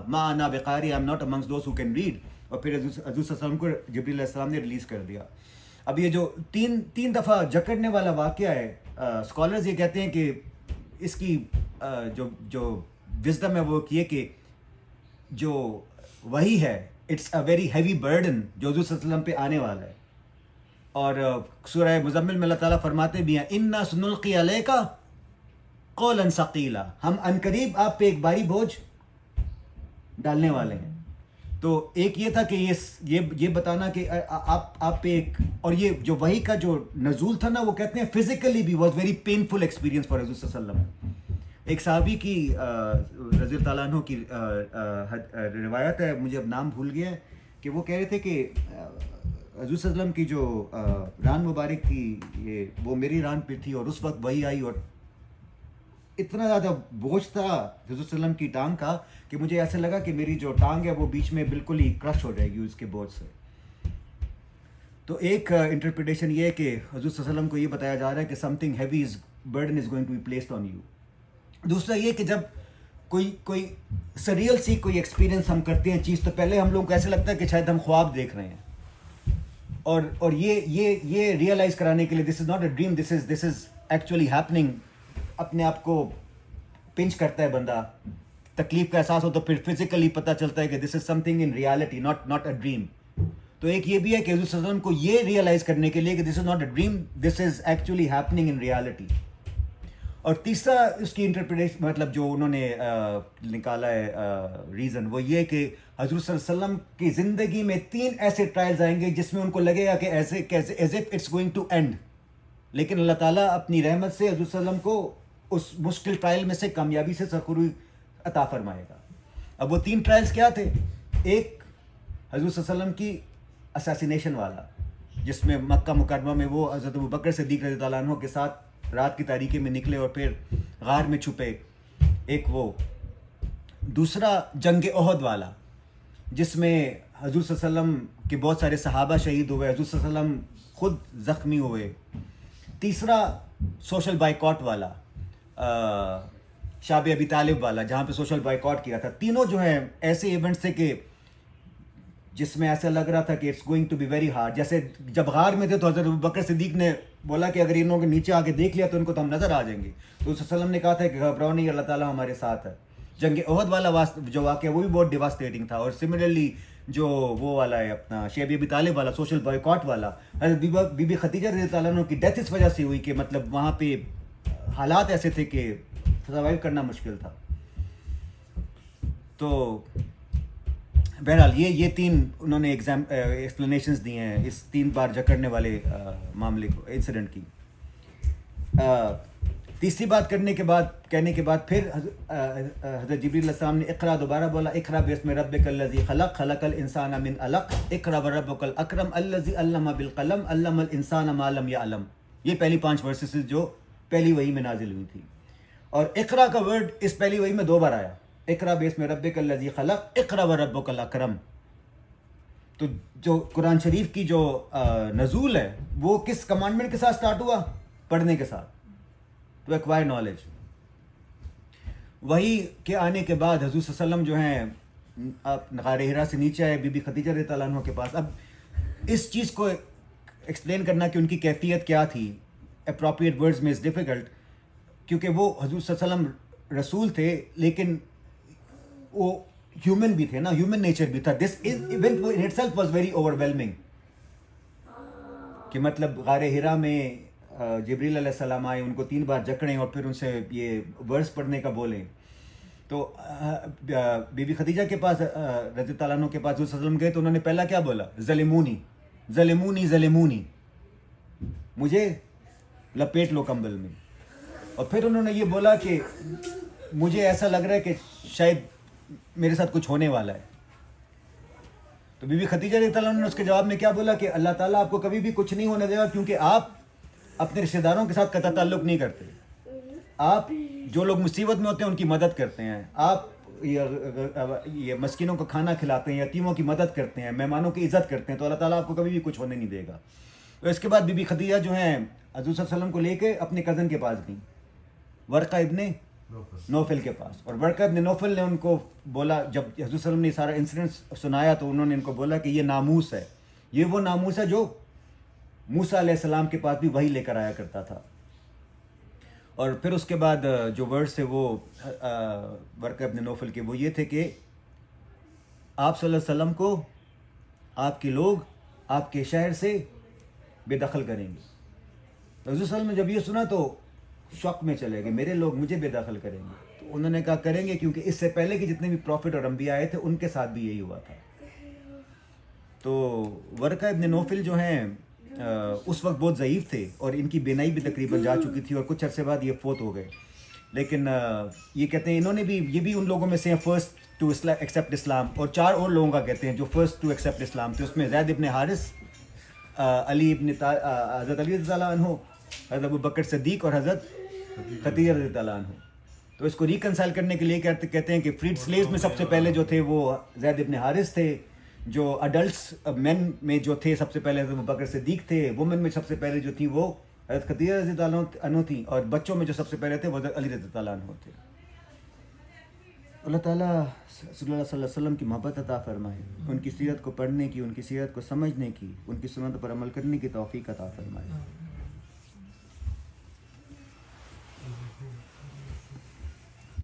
Speaker 1: ما انا بقاری، I am not amongst those who can read. اور پھر حضور صلی اللہ علیہ وسلم کو جبریل علیہ السلام نے ریلیز کر دیا. اب یہ جو تین دفعہ جکڑنے والا واقعہ ہے، اسکالرز یہ کہتے ہیں کہ اس کی جو وزڈم ہے وہ یہ کہ جو وہی ہے it's a very heavy burden جو حضور صلی اللہ علیہ وسلم پہ آنے والا ہے. اور سورہ مزمل میں اللہ تعالیٰ فرماتے بھی ہیں انا سنلقی علیک قولا ثقیلا، ہم عنقریب آپ پہ ایک بھاری بوجھ ڈالنے والے ہیں. تو ایک یہ تھا کہ یہ بتانا کہ آپ پہ ایک، اور یہ جو وحی کا جو نزول تھا نا وہ کہتے ہیں فزیکلی بھی was very painful experience for حضور صلی اللہ علیہ وسلم. ایک صحابی کی رضی اللہ تعالیٰ عنہ کی روایت ہے، مجھے اب نام بھول گیا ہے، کہ وہ کہہ رہے تھے کہ حضور صلی اللہ علیہ وسلم کی جو ران مبارک تھی وہ میری ران پہ تھی، اور اس وقت وہی آئی اور اتنا زیادہ بوجھ تھا حضور صلی اللہ علیہ وسلم کی ٹانگ کا کہ مجھے ایسا لگا کہ میری جو ٹانگ ہے وہ بیچ میں بالکل ہی کرش ہو جائے گی اس کے بوجھ سے. تو ایک انٹرپریٹیشن یہ ہے کہ حضور صلی اللہ علیہ وسلم کو یہ بتایا جا رہا ہے کہ something heavy burden is going to be placed on you. دوسرا یہ کہ جب کوئی سریل سی کوئی ایکسپیرینس ہم کرتے ہیں چیز، تو پہلے ہم لوگوں کو ایسا لگتا ہے کہ شاید ہم خواب دیکھ رہے ہیں، اور یہ ریئلائز کرانے کے لیے this is not a dream, this is actually happening اپنے آپ کو پنچ کرتا ہے بندہ, تکلیف کا احساس ہو تو پھر فزیکلی پتہ چلتا ہے کہ this is something in reality, not a dream. تو ایک یہ بھی ہے کہ حضور صلی اللہ علیہ وسلم کو یہ ریئلائز کرنے کے لیے کہ this is not a dream, this is actually happening in reality. اور تیسرا اس کی انٹرپریٹیشن مطلب جو انہوں نے نکالا ہے ریزن, وہ یہ کہ حضور صلی اللہ علیہ وسلم کی زندگی میں 3 ایسے ٹرائلز آئیں گے جس میں ان کو لگے گا کہ as if it's going to end, لیکن اللہ تعالیٰ اپنی رحمت سے حضور صلی اللہ علیہ وسلم کو اس مشکل ٹرائل میں سے کامیابی سے سرخروئی عطا فرمائے گا. اب وہ 3 ٹرائلز کیا تھے؟ ایک حضور صلی اللہ علیہ وسلم کی اساسینیشن والا, جس میں مکہ مکرمہ میں وہ حضرت ابوبکر صدیق رضی اللہ عنہ کے ساتھ رات کی تاریکی میں نکلے اور پھر غار میں چھپے. ایک وہ. دوسرا جنگ احد والا, جس میں حضور صلی اللہ علیہ وسلم کے بہت سارے صحابہ شہید ہوئے, حضور صلی اللہ علیہ وسلم خود زخمی ہوئے. تیسرا سوشل بائیکاٹ والا, شاب ابی طالب والا, جہاں پہ سوشل بائیکاٹ کیا تھا. تینوں جو ہیں ایسے ایونٹس تھے کہ جس میں ایسا لگ رہا تھا کہ it's going to be very hard. جیسے جب غار میں تھے تو حضرت ابوبکر صدیق نے بولا کہ اگر انہوں کے نیچے آ کے دیکھ لیا تو ان کو تو ہم نظر آ جائیں گے. تو اس وسلم نے کہا تھا کہ گھبراؤ نہیں, اللہ تعالیٰ ہمارے ساتھ ہے. جنگ احد والا جو واقعہ وہ بھی بہت ڈیواسٹیٹنگ تھا. اور سملرلی جو وہ والا ہے اپنا شیب ابی طالب والا, سوشل بائیکاٹ والا, حضرت بی بی خدیجہ رضی اللہ عنہ کی ڈیتھ اس وجہ سے ہوئی کہ مطلب وہاں پہ حالات ایسے تھے کہ سروائیو کرنا مشکل تھا. تو بہرحال یہ 3 انہوں نے ایکسپلینیشنز دی ہیں اس 3 بار جکڑنے والے معاملے کو, انسیڈنٹ کی. تیسری بات کہنے کے بعد پھر حضرت جبریل علیہ السلام نے اقرا دوبارہ بولا, اقرا باسم ربک الذی خلق, خلق الانسان من علق, اقرا وربک الاکرم الذی علم بالقلم, علم الانسان ما لم یعلم. یہ پہلی 5 ورسز جو پہلی وحی میں نازل ہوئی تھی. اور اقرا کا ورڈ اس پہلی وحی میں 2 بار آیا, اقرا باسم ربک الذی خلق, اقرا وربک الاکرم. تو جو قرآن شریف کی جو نزول ہے وہ کس کمانڈمنٹ کے ساتھ سٹارٹ ہوا؟ پڑھنے کے ساتھ, ٹو ایکوائر نالج. وہی کے آنے کے بعد حضور صلی اللہ علیہ وسلم جو ہیں غار حرا سے نیچے آئے بی بی خدیجہ رضی اللہ عنہ کے پاس. اب اس چیز کو ایکسپلین کرنا کہ ان کی کیفیت کیا تھی اپروپریٹ ورڈز میں از ڈیفیکلٹ, کیونکہ وہ حضور صلی اللہ علیہ وسلم رسول تھے لیکن وہ ہیومن بھی تھے نا, ہیومن نیچر بھی تھا. This event in it self was very over whelming کہ مطلب غار حرا میں جبریل علیہ السلام آئے, ان کو 3 بار جکڑیں اور پھر ان سے یہ ورس پڑھنے کا بولیں. تو بی بی خدیجہ کے پاس رضی اللہ عنہ کے پاس حضور صلی اللہ علیہ وسلم گئے تو انہوں نے پہلا کیا بولا؟ ظلمونی ظلمونی ظلمونی, مجھے لپیٹ لو کمبل میں. اور پھر انہوں نے یہ بولا کہ مجھے ایسا لگ رہا ہے کہ شاید میرے ساتھ کچھ ہونے والا ہے. تو بی بی خدیجہ رضی اللہ عنہ نے اس کے جواب میں کیا بولا کہ اللہ تعالیٰ آپ کو کبھی بھی کچھ نہیں ہونے دے گا, کیونکہ آپ اپنے رشتہ داروں کے ساتھ قطع تعلق نہیں کرتے. آپ جو لوگ مصیبت میں ہوتے ہیں ان کی مدد کرتے ہیں, آپ یہ مسکینوں کو کھانا کھلاتے ہیں, یتیموں کی مدد کرتے ہیں, مہمانوں کی عزت کرتے ہیں, تو اللہ تعالیٰ آپ کو کبھی بھی کچھ ہونے نہیں دے گا. تو اس کے بعد بی بی خدیجہ جو ہیں حضور صلی اللہ علیہ وسلم کو لے کے اپنے کزن کے پاس گئیں, ورقہ ابن نوفل کے پاس. اور ورقہ ابن نوفل نے ان کو بولا, جب حضور صلی اللہ علیہ وسلم نے سارا انسیڈنٹ سنایا تو انہوں نے ان کو بولا کہ یہ ناموس ہے, یہ وہ ناموس ہے جو موسیٰ علیہ السلام کے پاس بھی وہی لے کر آیا کرتا تھا. اور پھر اس کے بعد جو ورڈز تھے وہ ورقہ ابن نوفل کے وہ یہ تھے کہ آپ صلی اللہ علیہ وسلم کو آپ کے لوگ آپ کے شہر سے بے دخل کریں گے. حضور صلی اللہ علیہ وسلم نے جب یہ سنا تو شوق میں چلے گئے, میرے لوگ مجھے بے دخل کریں گے. تو انہوں نے کہا کریں گے, کیونکہ اس سے پہلے کہ جتنے بھی پروفٹ اور انبیاء آئے تھے ان کے ساتھ بھی یہی ہوا تھا. تو ورقہ ابن نوفل جو ہیں اس وقت بہت ضعیف تھے اور ان کی بینائی بھی تقریباً جا چکی تھی اور کچھ عرصے بعد یہ فوت ہو گئے. لیکن یہ کہتے ہیں انہوں نے بھی, یہ بھی ان لوگوں میں سے ہیں فرسٹ ٹو ایکسیپٹ اسلام. اور 4 اور لوگوں کا کہتے ہیں جو فرسٹ ٹو ایکسیپٹ اسلام تھے, اس میں زید ابن حارث, علی ابن حضرت علی رضی اللہ عنہ, حضرت ابوبکر صدیق اور حضرت خدیجہ رضی اللہ عنہ. تو اس کو ریکنسائل کرنے کے لیے کہتے ہیں کہ فریڈ سلیوز میں سب سے پہلے جو تھے وہ زید ابن حارث تھے, جو اڈلٹس مین میں جو تھے سب سے پہلے حضرت ابوبکر صدیق تھے, وومن میں سب سے پہلے جو تھی وہ حضرت خدیجہ رضی اللہ عنہ تھیں, اور بچوں میں جو سب سے پہلے تھے وہ حضرت علی رضی اللہ عنہ تھے. اللہ تعالیٰ صلی اللہ علیہ وسلم کی محبت عطا فرمائے, ان کی سیرت کو پڑھنے کی, ان کی سیرت کو سمجھنے کی, ان کی سنت پر عمل کرنے کی توفیق عطا فرمائے.